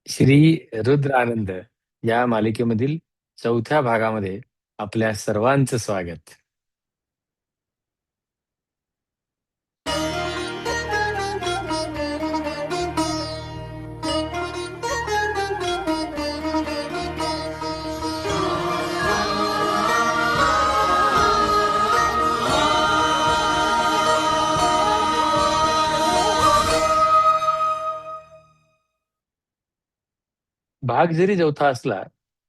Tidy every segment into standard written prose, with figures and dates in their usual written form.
श्री रुद्र आनंद या मालिकेमधील चौथ्या भागामध्ये आपल्या सर्वांचं स्वागत. भाग जरी चौथा असला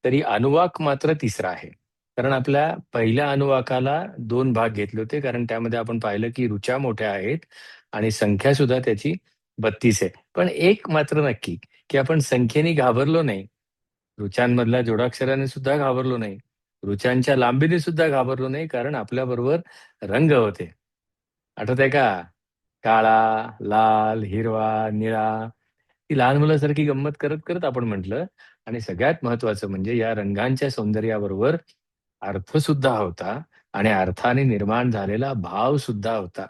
तरी अनुवाक मात्र तिसरा आहे. कारण आपल्या पहिल्या अनुवाकाला दोन भाग घेतले होते, कारण त्यामध्ये आपण पाहिलं की ऋचा मोठ्या आहेत आणि संख्या सुद्धा त्याची 32 आहे. पण एक मात्र नक्की, की आपण संख्येने घाबरलो नाही. ऋचांमधल्या जोडाक्षराने सुद्धा घाबरलो नाही. ऋचांच्या लांबीने सुद्धा घाबरलो नाही, कारण आपल्याबरोबर रंग होते. आठवत आहे का? काळा, लाल, हिरवा, निळा. ती लहान मुलासारखी गंमत करत करत आपण म्हटलं. आणि सगळ्यात महत्वाचं म्हणजे या रंगांच्या सौंदर्याबरोबर अर्थ सुद्धा होता आणि अर्थाने निर्माण झालेला भाव सुद्धा होता.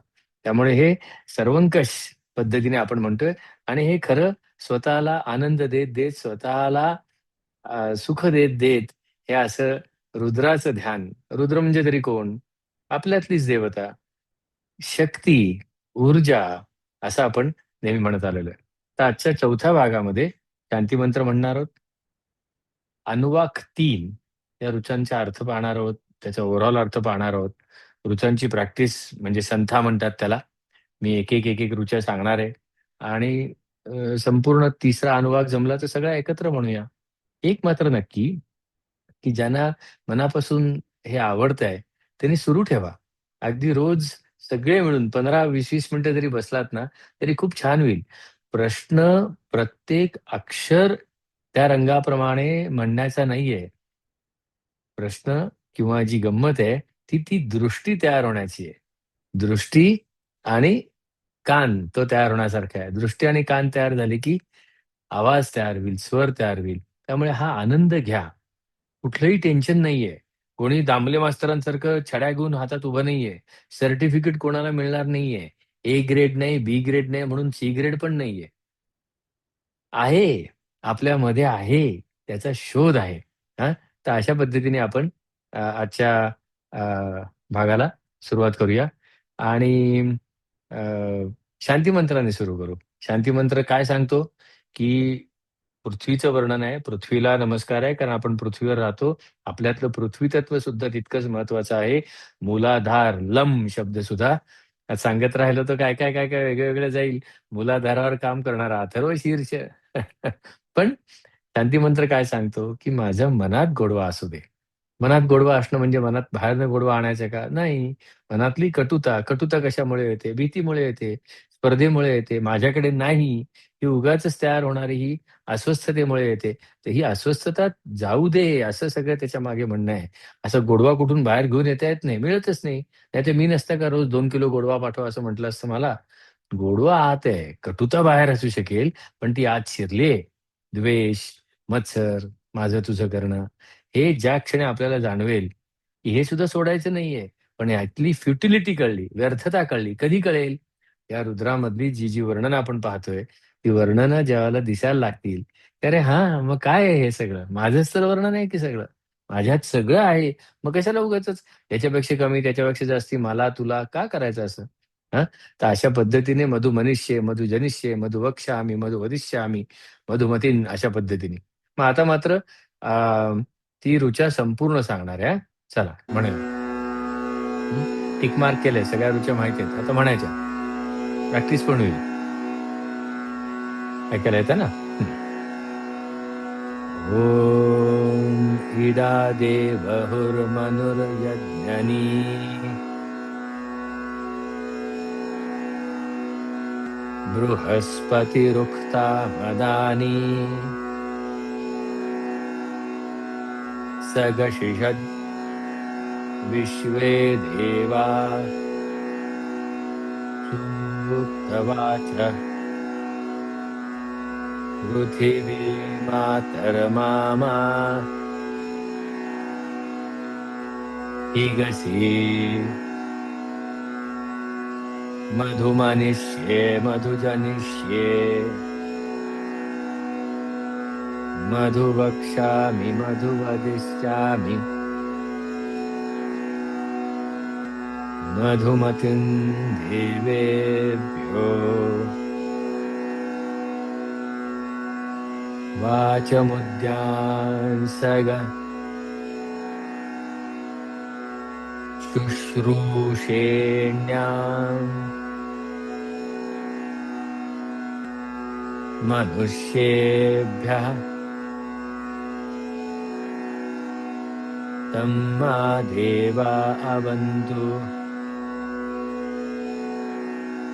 त्यामुळे हे सर्वंकष पद्धतीने आपण म्हणतोय. आणि हे खरं स्वतःला आनंद देत देत, स्वतःला सुख देत देत, हे असं रुद्राचं ध्यान. रुद्र म्हणजे तरी कोण? आपल्यातलीच देवता, शक्ती, ऊर्जा, असं आपण नेहमी म्हणत आलेलो आहे. तर आजच्या चौथ्या भागामध्ये शांती मंत्र म्हणणार आहोत. अनुवाक 3 या ऋचांचा अर्थ पाहणार आहोत. त्याचा ओव्हरऑल अर्थ पाहणार आहोत. ऋचांची प्रॅक्टिस म्हणजे संथा म्हणतात त्याला. मी एक एक ऋचा सांगणार आहे आणि संपूर्ण तिसरा अनुवाक जमला तर सगळा एकत्र म्हणूया. एक मात्र नक्की, की ज्यांना मनापासून हे आवडतंय त्यांनी सुरू ठेवा. अगदी रोज सगळे मिळून 15-20-20 मिनिटं जरी बसलात ना, तरी खूप छान होईल. प्रश्न प्रत्येक अक्षर त्या रंगाप्रमाणे म्हणण्याचा नाहीये. प्रश्न किंवा जी गंमत आहे, ती दृष्टी तयार होण्याची आहे. दृष्टी आणि कान तो तयार होण्यासारखा आहे. दृष्टी आणि कान तयार झाले, की आवाज तयार होईल, स्वर तयार होईल. त्यामुळे हा आनंद घ्या. कुठलंही टेन्शन नाहीये. कोणी दामले मास्तरांसारखं छड्या घेऊन हातात उभं नाहीये. सर्टिफिकेट कोणाला मिळणार नाहीये. ए ग्रेड नाही, बी ग्रेड नाही म्हणून सी ग्रेड पण नाहीये. आहे. आपल्यामध्ये आहे. त्याचा शोध आहे. हां, तर अशा पद्धतीने आपण आजच्या भागाला सुरुवात करूया आणि अ, शांती मंत्राने सुरू करू. शांती मंत्र काय सांगतो, की पृथ्वीचं वर्णन आहे. पृथ्वीला नमस्कार आहे, कारण आपण पृथ्वीवर राहतो. आपल्यातलं पृथ्वी तत्व सुद्धा तितकंच महत्वाचं आहे. मूलाधार, लम शब्द सुद्धा सांगत राहिलो तर काय वेगळं-वेगळं जाईल. मूलाधारावर काम करणारा अथर्वशीर्ष. पण शांतीमंत्र काय सांगतो, की माझ्या मनात गोडवा असू दे. मनात गोडवा असणं म्हणजे मनात बाहेरनं गोडवा आणायचा का? नाही. मनातली कटुता, कटुता कशामुळे येते? भीतीमुळे येते, स्पर्धेमुळे येते, माझ्याकडे नाही, ही उगाचच तयार होणारी ही अस्वस्थतेमुळे येते. तर ही अस्वस्थता जाऊ दे, असं सगळं त्याच्या मागे म्हणणं आहे. असं गोडवा कुठून बाहेर घेऊन येता येत नाही, मिळतच नाही. नाहीतर मी नसता का रोज 2 किलो गोडवा पाठवा असं म्हटलं असतं मला. गोडवा आत आहे, कटुता बाहेर असू शकेल, पण ती आत शिरली आहे. द्वेष, मत्सर, माझं तुझं करणं, हे ज्या क्षणी आपल्याला जाणवेल, की हे सुद्धा सोडायचं नाहीये. पण यातली फ्युटिलिटी कळली, व्यर्थता कळली. कधी कळेल? या रुद्रामधली जी वर्णनं आपण पाहतोय, ती वर्णनं ज्यावेळेला दिसायला लागतील, की अरे हां, मग काय आहे हे सगळं? माझंच तर वर्णन आहे की सगळं. माझ्यात सगळं आहे. मग कशाला उगाचच याच्यापेक्षा कमी, त्याच्यापेक्षा जास्ती मला, तुला का करायचं असं? हां? तर अशा पद्धतीने मधुमनिष्ये, मधुजनिष्ये, मधुवक्ष्यामि, मधुवदिष्यामि, मधुमतीन अशा पद्धतीने. मग आता मात्र ती ऋचा संपूर्ण सांगणार आहे हां. चला म्हणूया. हं. टिक मार्क केलंय. सगळ्या ऋचा माहिती आहेत. आता म्हणायच्या. प्रॅक्टिस पण होईल. ऐकायला येतं ना? हं. ॐ इडा देवहुर्मनुर्यज्ञनी बृहस्पतिरुक्ता मदानि सगशिषद् विश्वे देवा सूक्तवाच पृथिवी मातर्मामा हिगसी मधुमनिष्ये मधुजनिष्ये मधु वक्ष्यामि मधु वदिष्यामि मधुमतिं देवेभ्यो वाचमुद्यान्सग शुश्रूषेण्याम् मनुष्येभ्यः तम्मा देवा अवन्तु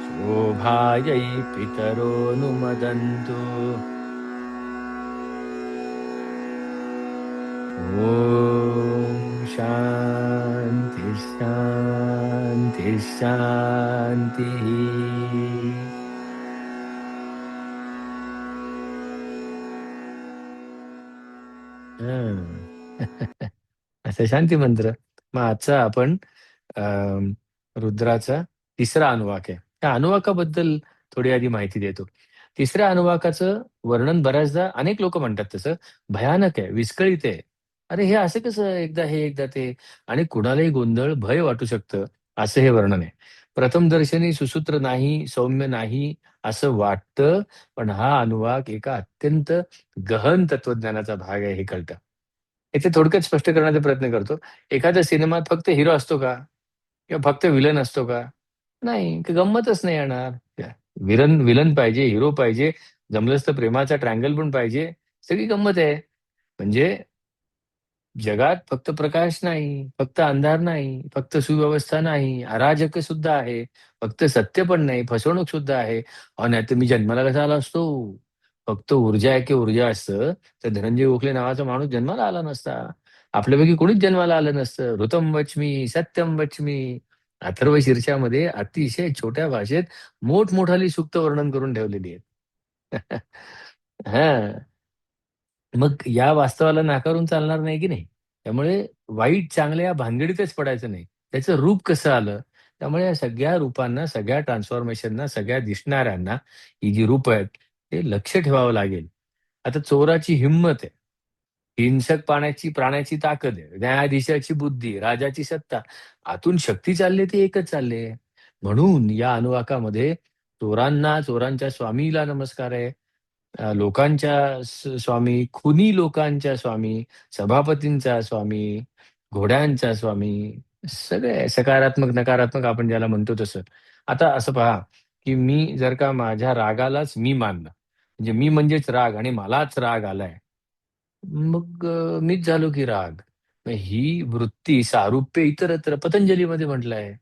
शोभायै पितरोऽनुमदन्तु ॐ शान्ति शान्ति शान्तिः. हं. असा शांती मंत्र. मग आजचा आपण अं, रुद्राचा तिसरा अनुवाक आहे. त्या अनुवाकाबद्दल थोडी आधी माहिती देतो. तिसऱ्या अनुवाकाचं वर्णन बऱ्याचदा अनेक लोकं म्हणतात तसं भयानक आहे, विस्कळीत आहे. अरे, हे असं कसं एकदा हे, एकदा ते आणि कुणालाही गोंधळ, भय वाटू शकतं, असं हे वर्णन आहे. प्रथमदर्शनी सुसूत्र नाही, सौम्य नाही असं वाटतं, पण हा अनुवाक एका अत्यंत गहन तत्वज्ञानाचा भाग आहे हे कळतं. इथे थोडक्यात स्पष्ट करण्याचा प्रयत्न करतो. एखाद्या सिनेमात फक्त हिरो असतो का? किंवा फक्त विलन असतो का? नाही, गंमतच नाही येणार. विलन विलन पाहिजे, हिरो पाहिजे, जमलंच तर प्रेमाचा ट्रायंगल पण पाहिजे. सगळी गंमत आहे. म्हणजे जगात फक्त प्रकाश नाही, फक्त अंधार नाही, फक्त सुव्यवस्था नाही, अराजक सुद्धा आहे. फक्त सत्य पण नाही, फसवणूक सुद्धा आहे. अहो, नाहीतर मी जन्माला कसा आला असतो? फक्त ऊर्जा आहे की ऊर्जा असतं, तर धनंजय गोखले नावाचा माणूस जन्माला आला नसता. आपल्यापैकी कोणीच जन्माला आलं नसतं. ऋतम वच्मी, सत्यम वच्मी. अथर्व शीर्षामध्ये अतिशय छोट्या भाषेत मोठमोठाली सूक्त वर्णन करून ठेवलेली आहेत. हां. मग या वास्तवाला नाकारून चालणार नाही की नाही. त्यामुळे वाईट चांगल्या या भानगडीतच पडायचं नाही. त्याचं रूप कसं आलं? त्यामुळे या सगळ्या रूपांना, सगळ्या ट्रान्सफॉर्मेशनना, सगळ्या दिसणाऱ्यांना ही जी रूप आहेत, ते लक्ष ठेवावं लागेल. आता चोराची हिंमत आहे. हिंसक प्राण्याची ताकद आहे. न्यायाधीशाची बुद्धी, राजाची सत्ता. आतून शक्ती चालली ती एकच चालली आहे. म्हणून या अनुवाकामध्ये चोरांना, चोरांच्या स्वामीला नमस्कार आहे. लोकांच्या स्वामी, खुनी लोकांच्या स्वामी, सभापतींचा स्वामी, घोड्यांचा स्वामी, सगळे सकारात्मक, नकारात्मक आपण ज्याला म्हणतो तसं. आता असं पहा, की मी जर का माझ्या रागालाच मी मानलं, म्हणजे मी म्हणजेच राग आणि मलाच राग आलाय, मग मीच झालो की राग. मग ही वृत्ती सारूप्य इतरत्र पतंजलीमध्ये म्हटलंय.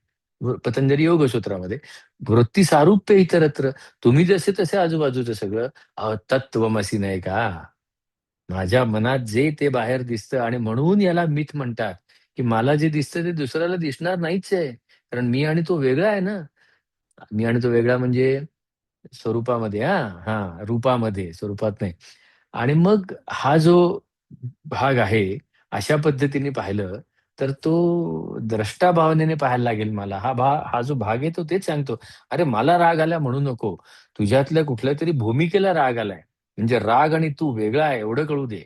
पतंजली योगसूत्रामध्ये, वृत्ती सारूप्य इतरत्र. तुम्ही जसे तसे आजूबाजूचं सगळं तत्वमसी नाही का? माझ्या मनात जे ते बाहेर दिसतं आणि म्हणून याला मिथ म्हणतात, की मला जे दिसतं ते दुसऱ्याला दिसणार नाहीच आहे. कारण मी आणि तो वेगळा आहे ना. मी आणि तो वेगळा म्हणजे स्वरूपामध्ये हां, हां, रूपामध्ये, स्वरूपात नाही. आणि मग हा जो भाग आहे, अशा पद्धतीने पाहिलं, तर तो द्रष्टा भावनेने पाहायला लागेल मला. हा जो भाग आहे तो तेच सांगतो, "अरे मला राग आला म्हणू नको. तुझ्यातल्या कुठल्यातरी भूमिकेला राग आलाय. म्हणजे राग आणि तू वेगळा आहे एवढं कळू दे."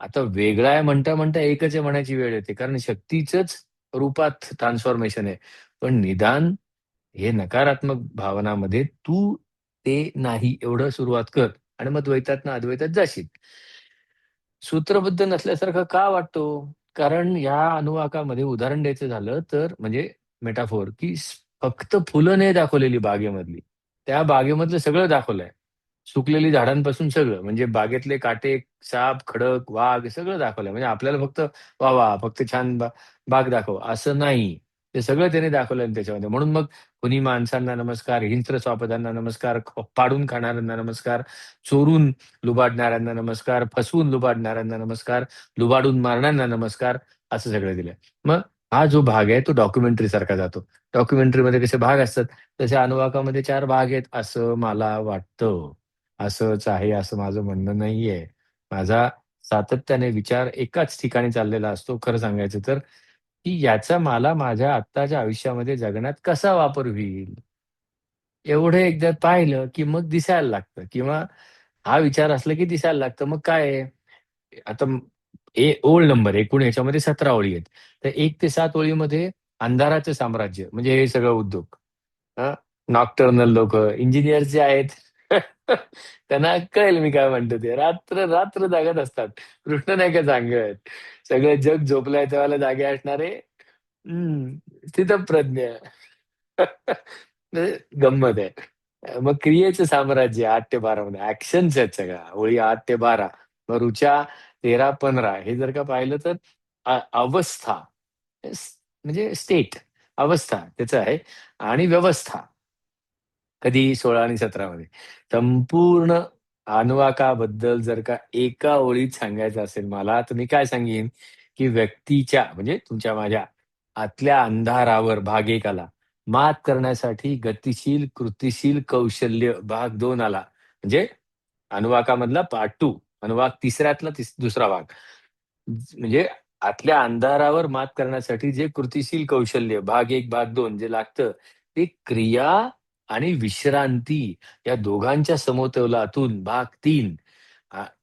आता वेगळा आहे म्हणता-म्हणता एकच आहे म्हणायची वेळ येते. कारण शक्तीचंच रूपात ट्रान्सफॉर्मेशन आहे. पण निदान हे नकारात्मक भावनामध्ये तू ते नाही एवढं सुरुवात कर आणि मग द्वैतातनं अद्वैतात जाशील. सूत्रबद्ध नसल्यासारखं का वाटतो? कारण या अनुवाकामध्ये उदाहरण द्यायचं झालं तर म्हणजे मेटाफोर, की फक्त फुलं नाही दाखवलेली बागेमधली. त्या बागेमधलं सगळं दाखवलंय. सुकलेली झाडांपासून सगळं. म्हणजे बागेतले काटे, साप, खडक, वाघ सगळं दाखवलंय. म्हणजे आपल्याला फक्त वाह! वाह! फक्त छान बाग दाखव असं नाही. ते सगळं त्याने दाखवलं त्याच्यामध्ये. म्हणून मग खुनी माणसांना नमस्कार, हिंस्र स्वापदांना नमस्कार, पाडून खाणाऱ्यांना नमस्कार, चोरून लुबाडणाऱ्यांना नमस्कार, फसवून लुबाडणाऱ्यांना नमस्कार, लुबाडून मारणाऱ्यांना नमस्कार, असं सगळं दिलंय. मग हा जो भाग आहे तो डॉक्युमेंटरी सारखा जातो. डॉक्युमेंटरीमध्ये कसे भाग असतात, तसे अनुवाकामध्ये 4 भाग आहेत असं मला वाटतं. असंच आहे असं माझं म्हणणं नाहीये. माझा सातत्याने विचार एकाच ठिकाणी चाललेला असतो खरं सांगायचं तर, की याचा मला माझ्या आत्ताच्या आयुष्यामध्ये जगण्यात कसा वापर होईल? एवढं एकदा पाहिलं, की मग दिसायला लागतं किंवा हा विचार असला की दिसायला लागतं. मग काय आहे? आता ओळ नंबर एकूण याच्यामध्ये 17 ओळी आहेत. तर 1 ते 7 ओळीमध्ये अंधाराचं साम्राज्य म्हणजे हे सगळं उद्योग. नॉक्टर्नल लोक, इंजिनियर जे आहेत त्यांना कळेल मी काय म्हणतो ते. रात्र रात्र जागत असतात. कृष्ण नाही का सांगत, सगळं जग झोपलंय तेव्हा जागे असणारे स्थितप्रज्ञ. म्हणजे गंमत आहे. मग क्रियेचं साम्राज्य 8 ते 12 मध्ये ऍक्शन्स आहेत सगळ्या. ओळी 8 ते 12. मग ऋचा 13-15 हे जर का पाहिलं तर अवस्था, म्हणजे स्टेट, अवस्था त्याचं आहे. आणि व्यवस्था कधी 16 आणि 17 मध्ये. संपूर्ण अनुवाकाबद्दल जर का एका ओळीत सांगायचं असेल मला, तर मी काय सांगेन, की व्यक्तीच्या म्हणजे तुमच्या माझ्या आतल्या अंधारावर भाग 1 आला. मात करण्यासाठी गतिशील, कृतिशील कौशल्य भाग 2 आला. म्हणजे अनुवाकामधला पार्ट 2, अनुवाक तिसऱ्यातला दुसरा भाग. म्हणजे आतल्या अंधारावर मात करण्यासाठी जे कृतिशील कौशल्य भाग 1, भाग 2 जे लागतं, ते क्रिया आणि विश्रांती या दोघांच्या समतोलातून भाग 3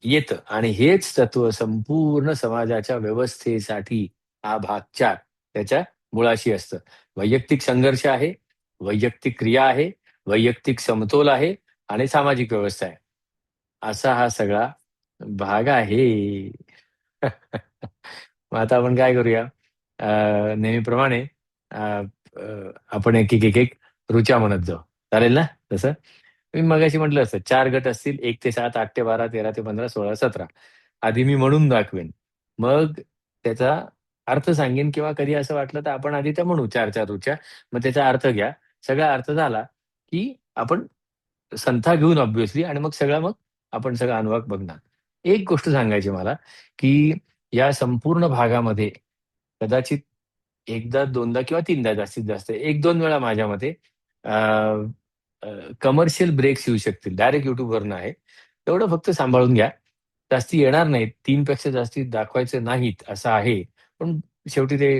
येतं. आणि हेच तत्व संपूर्ण समाजाच्या व्यवस्थेसाठी हा भाग 4 त्याच्या मुळाशी असतं. वैयक्तिक संघर्ष आहे, वैयक्तिक क्रिया आहे, वैयक्तिक समतोल आहे आणि सामाजिक व्यवस्था आहे. असा हा सगळा भाग आहे. मग आता आपण काय करूया? नेहमीप्रमाणे अ, अ, आपण एक ऋचा म्हणत जाऊ. चालेल ना तसं? मी मगाशी म्हटलं असतं 4 गट असतील 1 ते 7, 8 ते 12, 13 ते 15, 16-17. आधी मी म्हणून दाखवेन. मग त्याचा अर्थ सांगेन किंवा कधी असं वाटलं तर आपण आधी त्या म्हणू 4-4 ऋचा. मग त्याचा अर्थ घ्या. सगळा अर्थ झाला, की आपण संथा घेऊन ऑब्व्हियसली आणि मग आपण सगळा अनुवाक बघणार. एक गोष्ट सांगायची मला, की या संपूर्ण भागामध्ये कदाचित एकदा, दोनदा किंवा तीनदा जास्तीत जास्त 1-2 वेळा माझ्या मते कमर्शियल ब्रेक्स येऊ शकतील. डायरेक्ट YouTubeवरनं आहे. तेवढं फक्त सांभाळून घ्या. जास्ती येणार नाहीत. 3 पेक्षा जास्ती दाखवायचे नाहीत असं आहे. पण शेवटी ते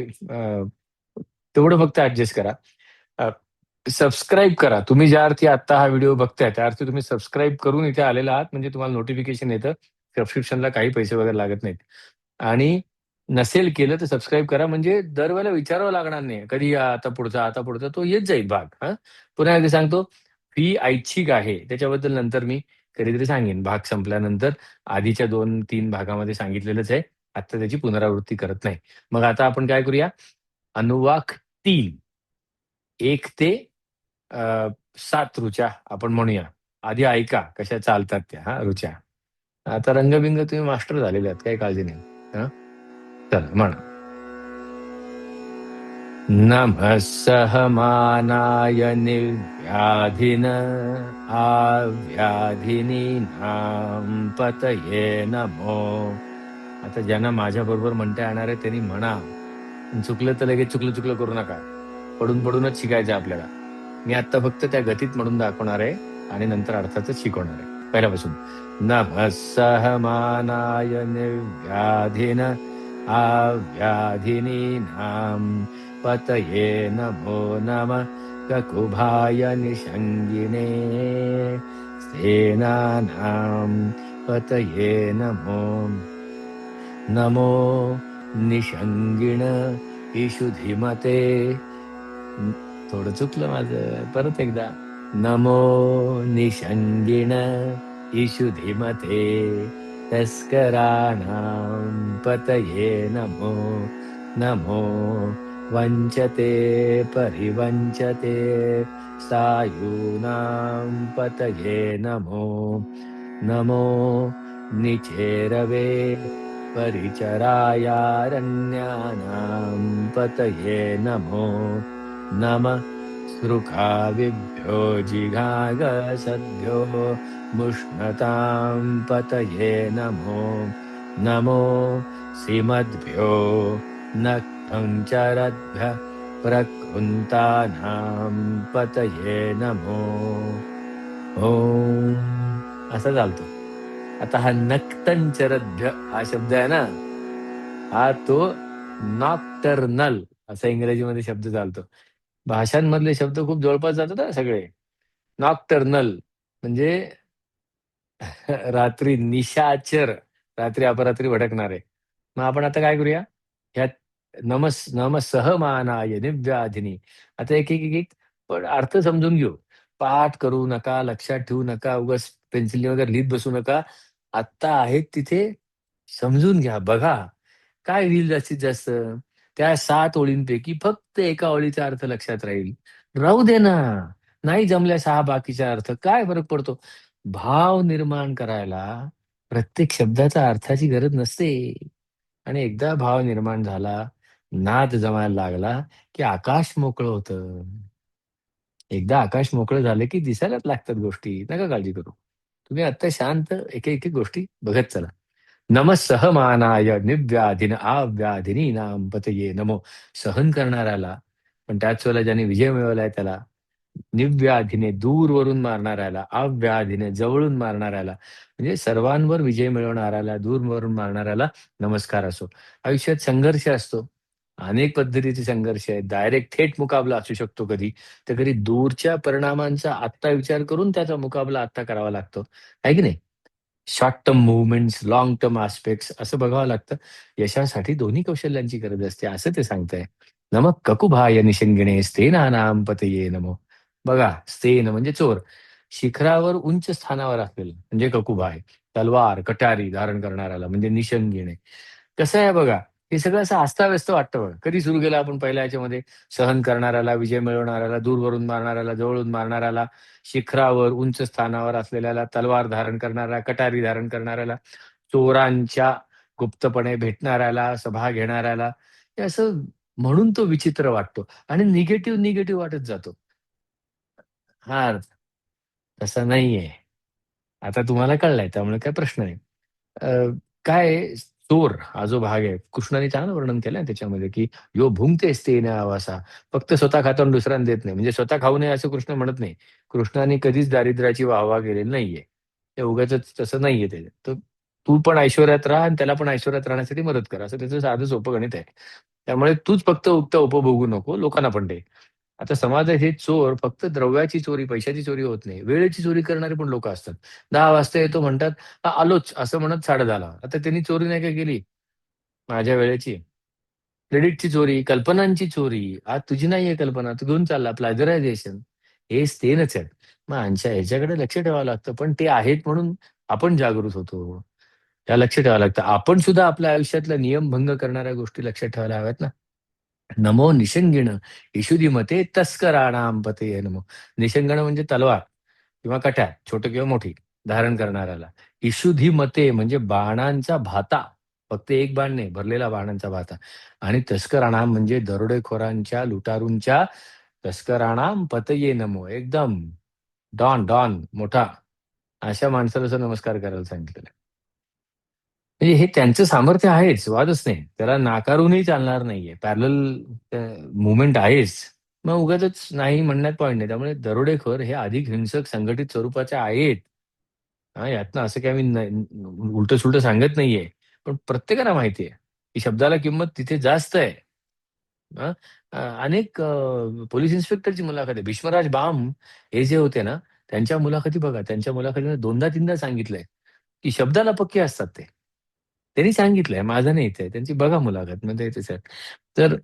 तेवढं फक्त ॲडजस्ट करा. सबस्क्राईब करा. तुम्ही ज्या अर्थी आत्ता हा व्हिडिओ बघताय, त्या अर्थी तुम्ही सबस्क्राईब करून इथे आलेला आहात म्हणजे तुम्हाला नोटिफिकेशन येतं. सबस्क्रिप्शनला काही पैसे वगैरे लागत नाहीत. आणि नसेल केलं तर सबस्क्राईब करा म्हणजे दरवेळेला विचारावं लागणार नाही. कधी आता पुढचा तो येत जाईल भाग. पुन्हा एकदा सांगतो, फी ऐच्छिक आहे. त्याच्याबद्दल नंतर मी कधीतरी सांगेन भाग संपल्यानंतर. आधीच्या 2-3 भागामध्ये सांगितलेलंच आहे. आता त्याची पुनरावृत्ती करत नाही. मग आता आपण काय करूया? अनुवाक 3 1 ते 7 ऋचा आपण म्हणूया. आधी ऐका कशा चालतात त्या ऋचा. आता रंगबिंग तुम्ही मास्टर झालेले आहात, काही काळजी नाही. हां, चला म्हणा. नमः सहमानाय निर्व्याधिन आव्याधिनीनां पतये नमो. आता ज्यांना माझ्याबरोबर म्हणता येणार आहे त्यांनी म्हणा. चुकलं तर लगेच चुकलं चुकलं करू नका. पडून पडूनच शिकायचं आपल्याला. मी आत्ता फक्त त्या गतीत म्हणून दाखवणार आहे आणि नंतर अर्थातच शिकवणार आहे. पहिल्यापासून. नभः सहमानाय निर्व्याधिन आव्याधिनीनां पतये नमो नमः ककुभाय निषङ्गिणे सेनानां पतये नमो नमो निषङ्गिण इषुधिमते. थोडं चुकलं माझं, परत एकदा. नमो निषङ्गिण इषुधिमते तस्कराणां पतये नमो नमो वञ्चते परिवञ्चते सायूनां पतये नमो नमो निचेरवे परिचरायारण्यानां पतये नमो नमः सृखाविभ्यो जिघागसद्भ्यो मुष्णतां पतये नमो नमो सीमद्भ्यो नक्तञ्चरद्भ्यः प्रकृन्तानां पतये नमो. ओम असा चालतो. आता हा नक्तञ्चरद्भ्य हा शब्द आहे ना, हा तो नॉक्टर्नल असा इंग्रजीमध्ये शब्द चालतो. भाषांमधले शब्द खूप जवळपास जातात सगळे. नॉक्टर्नल म्हणजे रात्री निशाचर, रात्री अपरात्री भटकणारे. मग आपण आता काय करूया? ह्या नम सहमानाय निव्याधिनी. आता एक एक एक एक पण अर्थ समजून घेऊ. पाठ करू नका, लक्षात ठेवू नका, उगाच पेन्सिल वगैरे लिहित बसू नका. आत्ता आहेत तिथे समजून घ्या, बघा. काय होईल जास्तीत जास्त? त्या 7 ओळींपैकी फक्त एका ओळीचा अर्थ लक्षात राहील. राहू दे ना. नाही जमल्या 6 बाकीचा अर्थ, काय फरक पडतो? भाव निर्माण करायला प्रत्येक शब्दाचा अर्थाची गरज नसते. आणि एकदा भाव निर्माण झाला, नाद जमायला लागला, की आकाश मोकळं होतं. एकदा आकाश मोकळं झालं, की दिसायलाच लागतात गोष्टी. नका काळजी करू. तुम्ही आता शांत एक गोष्टी बघत चला. नमः सहमानाय निव्याधिन आव्याधिनी नाम पतये नमो. सहन करणाऱ्याला, पण त्याच वेळेला ज्याने विजय मिळवलाय त्याला, निव्याधीने दूरवरून मारणाऱ्याला, अव्याधीने जवळून मारणाऱ्याला, म्हणजे सर्वांवर विजय मिळवणाऱ्याला, दूरवरून मारणाऱ्याला नमस्कार असो. आयुष्यात संघर्ष असतो. अनेक पद्धतीचे संघर्ष आहेत. डायरेक्ट थेट मुकाबला असू शकतो कधी, तर कधी दूरच्या परिणामांचा आत्ता विचार करून त्याचा मुकाबला आत्ता करावा लागतो. आहे की नाही? Short term movements, long term aspects असं बघावं लागतं. यशासाठी दोन्ही कौशल्यांची गरज असते, असं ते सांगतंय. नमः ककुभाय निषंगिणे स्तेनानाम पतये नमो. बघा, स्तेन म्हणजे चोर. शिखरावर उंच स्थानावर असलेलं म्हणजे ककुभाय. तलवार, कटारी धारण करणाऱ्याला म्हणजे निषंगिणे. कसं आहे बघा, हे सगळं असं अस्ताव्यस्त वाटतं बघा. कधी सुरू केलं आपण पहिल्या ह्याच्यामध्ये? सहन करणाऱ्याला, विजय मिळवणाऱ्याला, दूरवरून मारणाऱ्याला, जवळून मारणाऱ्याला, शिखरावर, उंच स्थानावर असलेल्याला, तलवार धारण करणाऱ्या, कटारी धारण करणाऱ्याला, चोरांच्या गुप्तपणे भेटणाऱ्याला, सभा घेणाऱ्याला. हे असं म्हणून तो विचित्र वाटतो आणि निगेटिव्ह, निगेटिव्ह वाटत जातो. हा अर्थ तसा नाहीये. आता तुम्हाला कळलंय त्यामुळे काही प्रश्न नाही. अ, काय आहे, चोर हा जो भाग आहे, कृष्णाने छान वर्णन केलंय त्याच्यामध्ये, की "यो भुंक्तेस्तेन तेन आवासा." फक्त स्वतः खातो आणि दुसऱ्यांना देत नाही. म्हणजे स्वतः खाऊ नये असं कृष्ण म्हणत नाही. कृष्णाने कधीच दारिद्र्याची वाह केलेली नाहीये. ते उगाचच तसं नाहीये ते. तर तू पण ऐश्वर्यात राहा आणि त्याला पण ऐश्वर्यात राहण्यासाठी मदत कर. असं त्याचं साधं सोपं गणित आहे. त्यामुळे तूच फक्त उगता उपभोगू नको, लोकांना पण दे. आता समाजात हे चोर फक्त द्रव्याची चोरी, पैशाची चोरी होत नाही. वेळेची चोरी करणारे पण लोकं असतात. 10 वाजता येतो म्हणतात, आलोच असं म्हणत 10:30ला. आता त्यांनी चोरी नाही का केली माझ्या वेळेची? क्रेडिटची चोरी, कल्पनांची चोरी. आज तुझी नाहीये कल्पना, तू घेऊन चालला प्लॅजरायझेशन. हे स्तेनच आहेत. मग ह्याच्याकडे लक्ष ठेवावं लागतं. पण ते आहेत म्हणून आपण जागृत होतो. त्या लक्ष ठेवावं लागतं. आपण सुद्धा आपल्या आयुष्यातला नियमभंग करणाऱ्या गोष्टी लक्षात ठेवायला हव्यात ना. नमो निषंगिण इषुधिमते तस्कराणाम पतये नमो. निषंगण म्हणजे तलवार किंवा कट्यार, छोटं किंवा मोठी धारण करणाऱ्याला. इषुधिमते म्हणजे बाणांचा भाता. फक्त एक बाण नाही, भरलेला बाणांचा भाता. आणि तस्कराणाम म्हणजे दरोडेखोरांच्या, लुटारूंच्या तस्कराणाम पतये नमो. एकदम डॉन, डॉन मोठा. अशा माणसाला असं नमस्कार करायला सांगितलेलं आहे. म्हणजे हे त्यांचं सामर्थ्य आहेच, वादच नाही. त्याला नाकारूनही चालणार नाहीये. पॅरलल मुव्हमेंट आहेच. मग उगाचच नाही म्हणण्यात पॉइंट नाही. त्यामुळे दरोडेखोर हे अधिक हिंसक संघटित स्वरूपाचे आहेत. हां, यातनं असं काही मी उलटं-सुलटं सांगत नाहीये. पण प्रत्येकाला माहिती आहे, की शब्दाला किंमत तिथे जास्त आहे. हां, अनेक पोलिस इन्स्पेक्टरची मुलाखत आहे. भीष्मराज बाम हे जे होते ना, त्यांच्या मुलाखती बघा. त्यांच्या मुलाखतीने 2दा-3दा सांगितलंय, की शब्दाला पक्के असतात ते. त्यांनी सांगितलंय, माझं नाही ते. त्यांची बघा मुलाखत म्हणजे त्याच्यात. तर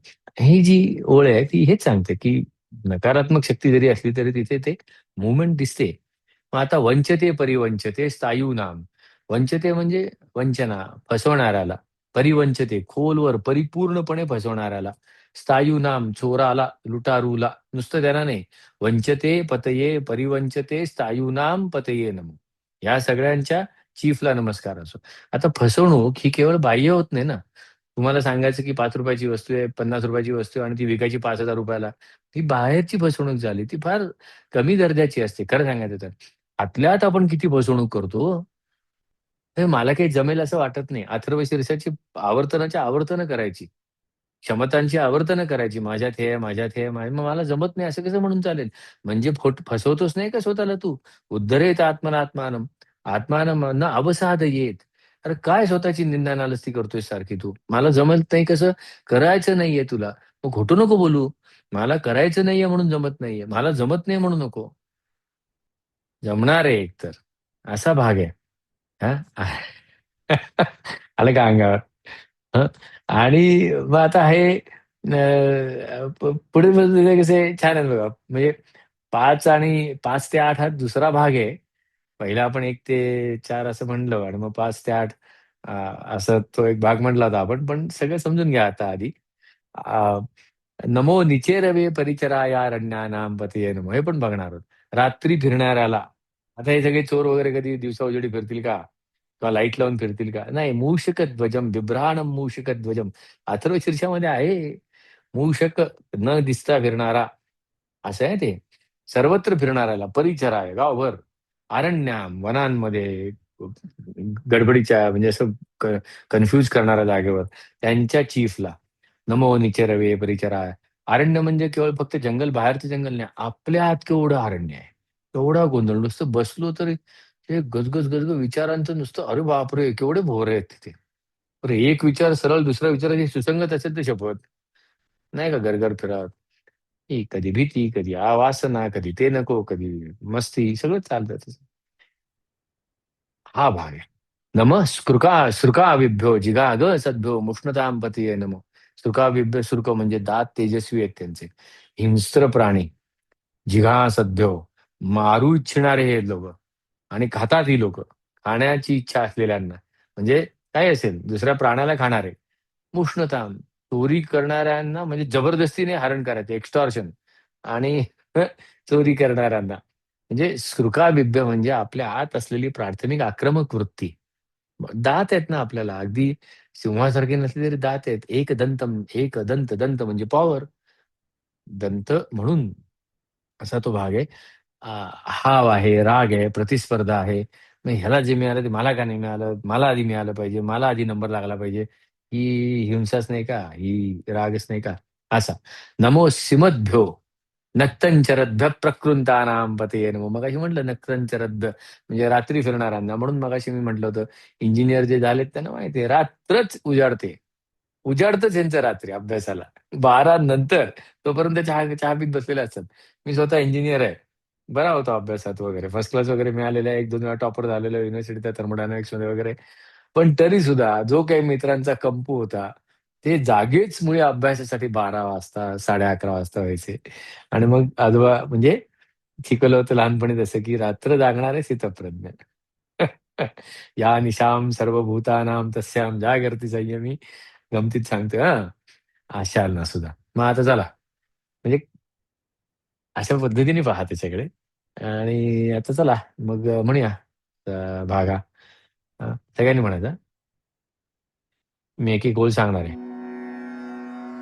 ही जी ओळ आहे ती हेच सांगते, की नकारात्मक शक्ती जरी असली तरी तिथे ते मूव्हमेंट दिसते. मग आता वंचते परिवंचते स्थायूनाम. वंचते म्हणजे वंचना, फसवणाऱ्याला. परिवंचते खोलवर परिपूर्णपणे फसवणाऱ्याला. स्थायूनाम चोराला, लुटारूला. नुसतं त्यांना नाही. वंचते पतये परिवंचते स्थायूनाम पतये नमः. या सगळ्यांच्या चीफला नमस्कार असो. आता फसवणूक ही केवळ बाह्य होत नाही ना. तुम्हाला सांगायचं की ₹5 वस्तू आहे, ₹50 वस्तू आहे आणि ती विकायची ₹5,000 ला. ती बाहेरची फसवणूक झाली. ती फार कमी दर्जाची असते खरं सांगायचं तर. आतल्यात आपण किती फसवणूक करतो. हे मला काही जमेल असं वाटत नाही. अथर्व शीर्षाची आवर्तनाची आवर्तनं करायची. क्षमतांची आवर्तनं करायची. माझ्यात हे आहे, माझ्यात हे आहे. मग मला जमत नाही असं कसं म्हणून चालेल? म्हणजे फसवतोच नाही का स्वतःला तू? उद्धरेत आत्मनात्मानं. आत्मानं न अवसादयेत. अरे काय स्वतःची निंदा नालस्ती करतोय सारखी तू? मला जमत नाही कसं? करायचं नाहीये तुला. मग खोटं नको बोलू. मला करायचं नाहीये म्हणून जमत नाहीये. मला जमत नाही म्हणू नको. जमणार आहे एकतर. असा भाग आहे. हा आलं का अंगावर? हं? आणि मग आता हे पुढे म्हणजे कसे छान आहेत बघा. म्हणजे 5 ते 8 हा दुसरा भाग आहे. पहिला आपण 1 ते 4 असं म्हणलं आणि मग 5 ते 8 अ, असं तो एक भाग म्हटला होता आपण. पण सगळं समजून घ्या आता आधी. अ, नमो निचेरवे परिचराया रण्यानां पतये नमो, हे पण बघणार आहोत. रात्री फिरणाऱ्याला. आता हे सगळे चोर वगैरे कधी दिवसा उजेडी फिरतील का? किंवा लाईट लावून फिरतील का? नाही. मूषकध्वजम बिभ्राणम मूषकध्वजम अथर्वशीर्षामध्ये आहे. मूषक न दिसता फिरणारा असं आहे ते. सर्वत्र फिरणाऱ्याला परिचराय गावभर, अरण्याम वनांमध्ये, गडबडीच्या म्हणजे असं कन्फ्यूज करणाऱ्या जागेवर, त्यांच्या चीफला नमो निचरवे परिचराय. अरण्य म्हणजे केवळ फक्त जंगल, बाहेरचं जंगल नाही. आपल्या आत केवढं अरण्य आहे. एवढा गोंधळ. नुसतं बसलो तरी ते गजगज, गजगज विचारांचं नुसतं अरे बापरे! केवढे भोवरे आहेत तिथे. अरे एक विचार सरळ दुसऱ्या विचाराशी सुसंगत असेल तर शपथ. नाही का गरगर फिरत. ही कधी भीती, कधी वासना, कधी ते नको, कधी मस्ती सगळं चालतं तसं. हा भाग आहे. नमः सृकाविभ्यो जिगाग सद्भ्यो मुष्णतां पतये नमो. सृकाविभ्य सृक म्हणजे दात तेजस्वी आहेत त्यांचे. हिंस्त्र प्राणी, जिघांसद्भ्यो, मारू इच्छिणारे हे लोक आणि खातात ही लोक. खाण्याची इच्छा असलेल्यांना म्हणजे काय असेल दुसऱ्या प्राण्याला खाणारे. उष्णता, चोरी करणाऱ्यांना म्हणजे जबरदस्तीने हरण करायचे, एक्स्टॉर्शन. आणि चोरी करणाऱ्यांना म्हणजे सृकाबिब्ब म्हणजे आपल्या आत असलेली प्राथमिक आक्रमक वृत्ती. दात आहेत ना आपल्याला, अगदी सिंहासारखे नसले तरी दात आहेत. एक दंत, दंत म्हणजे पॉवर. दंत म्हणून असा तो भाग आहे. हाव आहे, राग आहे, प्रतिस्पर्धा आहे. मग ह्याला जे मिळालं ते मला का नाही मिळालं? मला आधी मिळालं पाहिजे, मला आधी नंबर लागला पाहिजे. ही हिंसाच नाही का? ही रागच नाही का? असा. नमो सिमद्भ्यो नक्तञ्चरद्भ्यः प्रकृतानां पतये नमः. मगाशी म्हटलं नक्तञ्चरद्भ्य म्हणजे रात्री फिरणाऱ्यांना. म्हणून मगाशी मी म्हटलं होतं, इंजिनिअर जे झालेत त्यांना माहिती आहे, रात्रच उजाडते. उजाडतच यांचं रात्री अभ्यासाला. 12 नंतर तोपर्यंत चहा चहा पीत बसलेले असतात. मी स्वतः इंजिनिअर आहे. बरा होता अभ्यासात वगैरे. फर्स्ट क्लास वगैरे मिळालेला आहे. 1-2 वेळा टॉपर झालेलो युनिव्हर्सिटीच्या थर्मोडायनामिक्समध्ये वगैरे. पण तरी सुद्धा जो काही मित्रांचा कंपू होता, ते जागेच मुळे अभ्यासासाठी 12 वाजता, 11:30 वाजता व्हायचे. आणि मग आजोबा म्हणजे शिकवलं होतं लहानपणी तसं, की रात्र जागणारे स्थितप्रज्ञ. या निशाम सर्वभूतानां तस्यां जागर्ति संयमी. गमतीत सांगतोय हां. आशालना सुद्धा. मग आता चला, म्हणजे अशा पद्धतीने पहा त्याच्याकडे. आणि आता चला मग म्हणूया भागा. सगळ्यांनी म्हणायचं. मी एक-एक ओळ सांगणार आहे.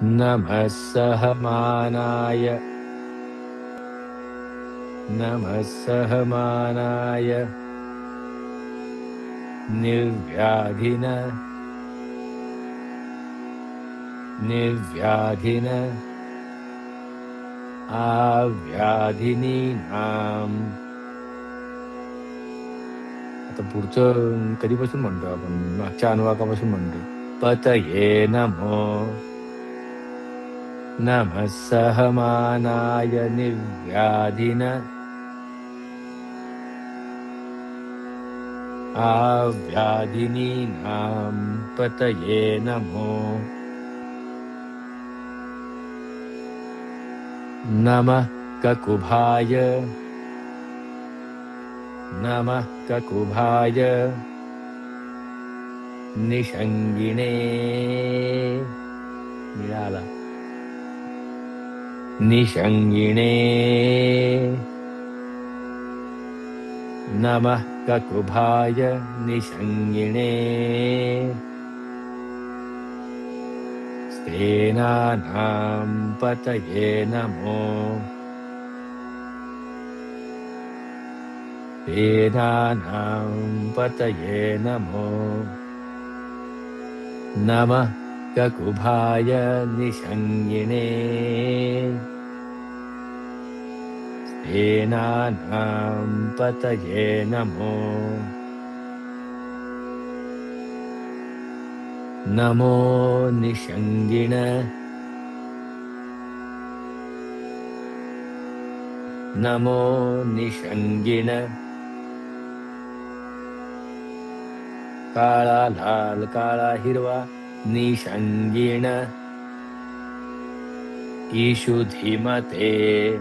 नमः सहमानाय, नमः सहमानाय, निर्व्याधिन, निर्व्याधिन, आव्याधिनीनाम. आता पुढचं कधीपासून म्हणतोय आपण? मागच्या अनुवाकापासून म्हणतोय. पतये नमो. नमः सहमानाय निर्व्याधिन आव्याधिनीनां पतये नमो. नमः ककुभाय, नमः ककुभाय, निषंगिणे. मिळाला. निषंगिणे. नमः ककुभाय निषंगिणे. सेनानां पतये नमो. सेनानां पतये नमो. नमः ककुभाय निषंगिणे. सेनानां पतये नमो. नमो निषंगिण. नमो निषंगिण. काळा लाल काळा हिरवा निषंगीण ईशु धीमते.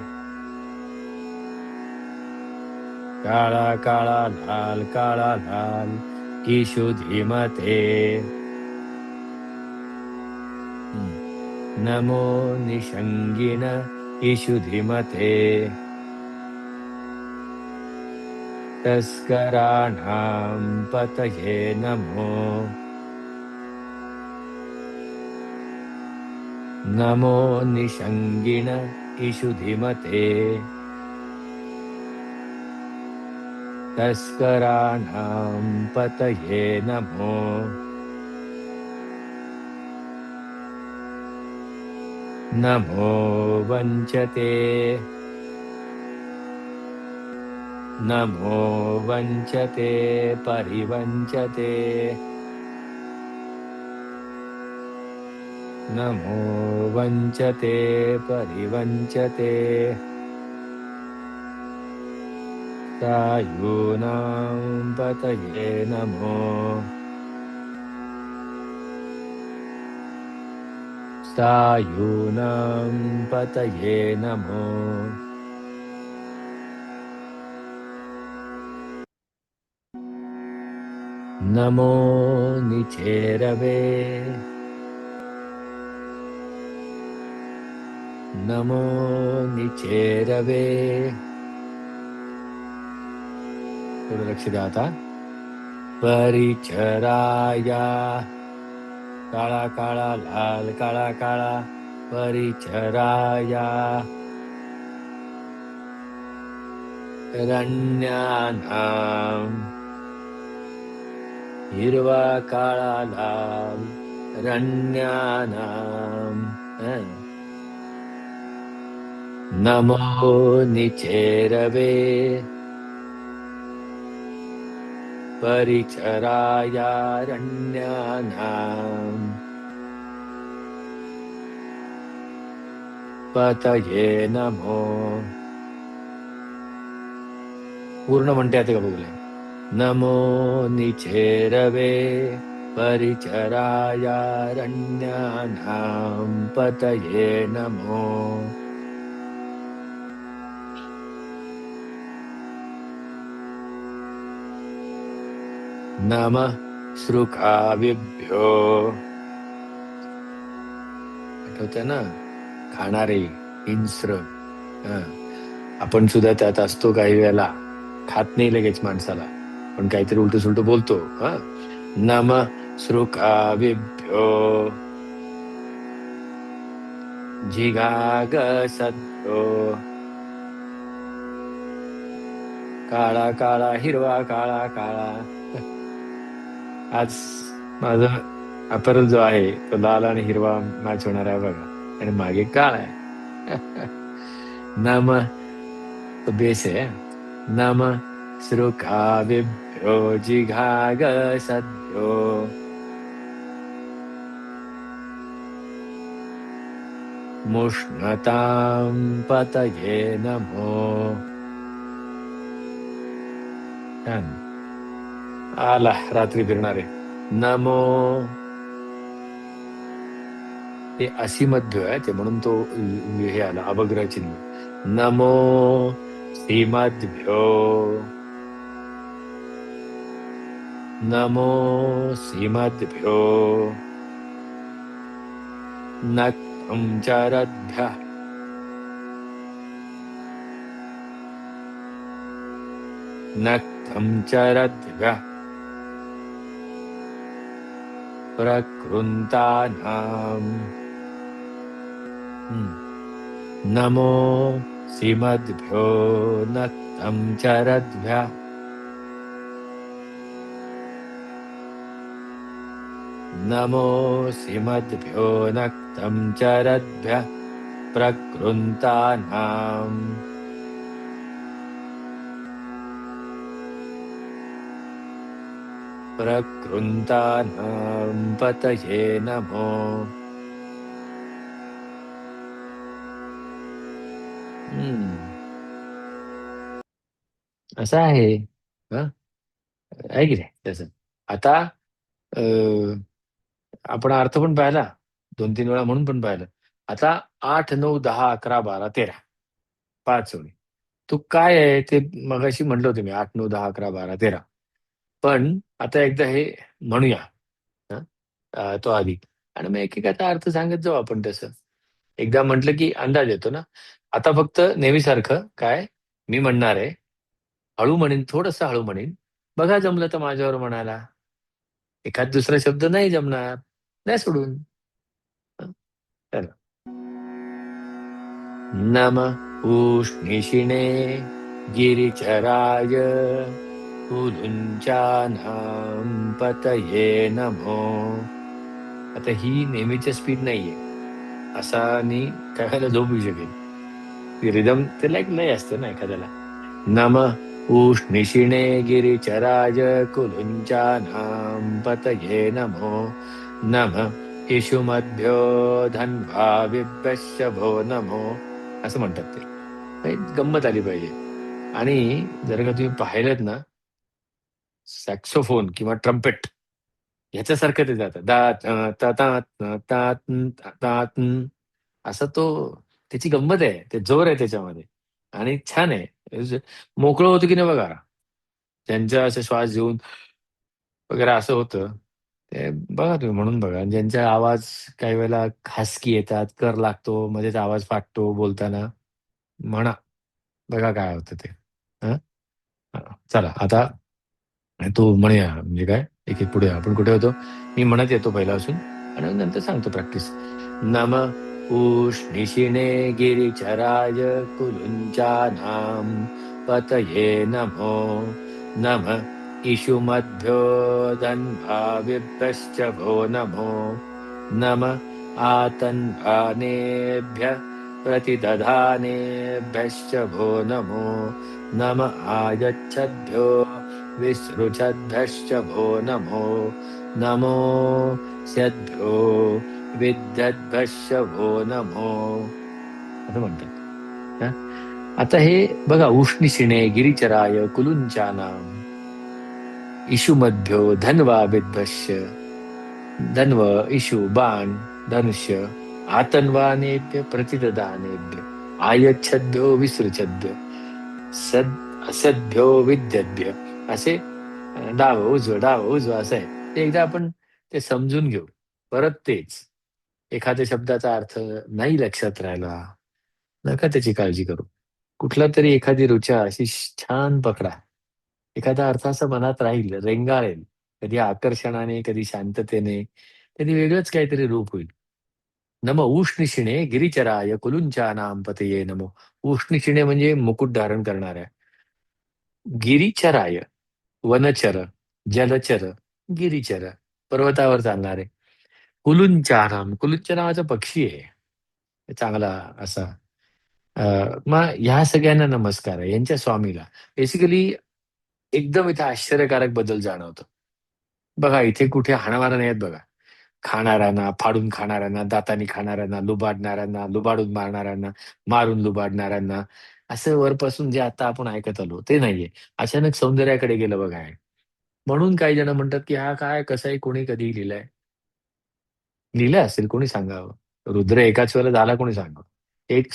काळा काळा लाल काळा लाल ईशु धीमते. नमो निषंगिण ईशु धीमते. तस्कराणां पतये नमो. नमो निषंगिण ईशु धीमते. तस्कराणां पतये नमो. नमो वञ्चते. नमो वञ्चते परिवञ्चते. नमो वञ्चते परिवञ्चते. सायूनां पतये नमो. सायूनां पतये नमो. नमो निचेरवे. नमो निचेरवे. थोडं लक्ष द्या आता. परिचराया. काळा काळा लाल काळा काळा परिचराया. रण्यानां हिरवा काळा लाल रण्यानां. नमो निचेरवे. परिचराया रण्यानां. पतये नमो. पूर्ण म्हणते आता का बघूया. नमो निचेरवे परिचराया रण्यानां पतये नमो. नमः सृकाविभ्यो. आठवतं ना, खाणारे हिंस्र. आपण सुद्धा त्यात असतो काही वेळेला. खात नाही लगेच माणसाला, पण काहीतरी उलट सुलट बोलतो. नमः सृकाविभ्यो. जिघागसद्भ्यो. काळा काळा हिरवा काळा काळा. आज माझा अपरल जो आहे तो लाल आणि हिरवा मॅच होणार आहे बघा, आणि मागे काळा आहे. नम तो बेस आहे. नम सृकाविभ्यो जिघागसद्भ्यो. मुष्णतां पतये नमो. छान. आला रात्री फिरणारे. नमो. ते असीमध्य आहे ते, म्हणून तो हे आला अवग्रह चिन्ह. नमो सीमद्भ्यो. नमो सीमद्भ्यो. नक्तं चरद्भ्यः. नक्तं चरद्भ्यः. प्रकृन्तानां. नमो सीमद्भ्यो नक्तं चरद्भ्यः. नमो सीमद्भ्यो नक्तं चरद्भ्यः. प्रकृन्तानां. प्रकृन्तानां पतये नमो. असं आहे. आहे की नाही तसं. आता आपण अर्थ पण पाहिला, 2-3 वेळा म्हणून पण पाहिलं. आता 8, 9, 10, 11, 12, 13 5 ओळी. तो काय आहे ते मगाशी म्हटलं होतं मी 8, 9, 10, 11, 12, 13. पण आता एकदा हे म्हणूया हं, तो आधी आणि मग एकेकाचा अर्थ सांगत जाऊ आपण तसं. एकदा म्हटलं की अंदाज येतो ना. आता फक्त नेहमीसारखं काय मी म्हणणार आहे, हळू म्हणेन, थोडंसं हळू म्हणेन. बघा जमलं तर माझ्यावर म्हणायला. एखाद दुसरा शब्द नाही जमणार, द्या सोडून. हं, चला. नम उष्णिशिणे गिरिचराय कुलुञ्चानां पतये नमो. आता ही नेहमीच्या स्पीड नाहीये. असानी काय व्हायला झोप येऊ शकेल. ती रिदम त्याला एक लय असते ना एखाद्याला. नम उष्णिशिणे गिरिचराय कुलुञ्चानां पतये नमो. नमः इषुमभ्यो धन्वाविभ्यश्च भो नमो. असं म्हणतात ते. काही गंमत आली पाहिजे. आणि जर का तुम्ही पाहिलत ना, सॅक्सोफोन किंवा ट्रम्पेट ह्याच्यासारखं ते जातं. दा ता ता ता ता ता असा तो त्याची गंमत आहे. ते जोर आहे त्याच्यामध्ये आणि छान आहे. मोकळं होतं की नाही बघा. त्यांचा असे श्वास घेऊन वगैरे असं होतं. ते बघा तुम्ही म्हणून बघा. ज्यांचा आवाज काही वेळेला खासकी येतात, कर लागतो, मध्येच आवाज फाटतो बोलताना. म्हणा, बघा काय होतं ते. हं? चला आता तो म्हणूया म्हणजे काय, एक-एक पुढे आपण कुठे होतो? मी म्हणत येतो पहिल्यापासून आणि मग नंतर सांगतो प्रॅक्टिस. नम उष्णिशिने गिरिचराय कुलुञ्चानां पतये नमो. नमः इषुमभ्यो धन्वाविभ्यश्च भो नमो. नमः आतन्वानेभ्यः प्रतिदधानेभ्यश्च भो नमो. नम आयच्छद्भ्यो विसृजद्भ्यश्च भो नमो. नमो स्यद्भ्यो विद्यद्भ्यश्च भो नमो. असं म्हणतात. हं. आता हे बघा उष्णिशिणे गिरिचराय कुलुञ्चानां इषुमभ्यो धन्वाविद्भ्यश्च. धन्व, इषु, बाण, धनुष्य, आतन्वानेभ्य प्रतिददानेभ्य, आयच्छद्भ्यो विसृजद्भ्य, सद असद्भ्यो विद्यद्भ्य. असे डावं उजवं असं आहे. ते एकदा आपण ते समजून घेऊ. परत तेच. एखाद्या शब्दाचा अर्थ नाही लक्षात राहिला, नका त्याची काळजी करू. कुठलातरी एखादी ऋचा अशी छान पकडा. एखादा अर्थ असा मनात राहील, रेंगाळेल. कधी आकर्षणाने, कधी शांततेने, कधी वेगळंच काहीतरी रूप होईल. नम उष्णिशिणे गिरिचराय कुलुञ्चानां पतये नमो. उष्णिशिणे म्हणजे मुकुट धारण करणाऱ्या. गिरिचराय, वनचर, जलचर, गिरिचर, पर्वतावर चालणारे. कुलुञ्चानाम, कुलुच्च नावाचा पक्षी आहे. चांगला असा. अ, मग ह्या सगळ्यांना नमस्कार आहे. यांच्या स्वामीला. बेसिकली एकदम इथे आश्चर्यकारक बदल जाणवतो. बघा इथे कुठे हाणामाऱ्या नाही आहेत बघा. खाणाऱ्यांना, फाडून खाणाऱ्यांना, दातांनी खाणाऱ्यांना, लुबाडणाऱ्यांना, लुबाडून मारणाऱ्यांना, मारून लुबाडणाऱ्यांना, असं वरपासून जे आता आपण ऐकत आलो ते नाहीये. अचानक सौंदर्याकडे गेलं बघा हे. म्हणून काही जण म्हणतात, की हा काय कसाही कोणी कधीही लिहिलाय. लिहिलं असेल कोणी सांगावं. रुद्र एकाच वेळेला झाला कोणी सांगावं. एक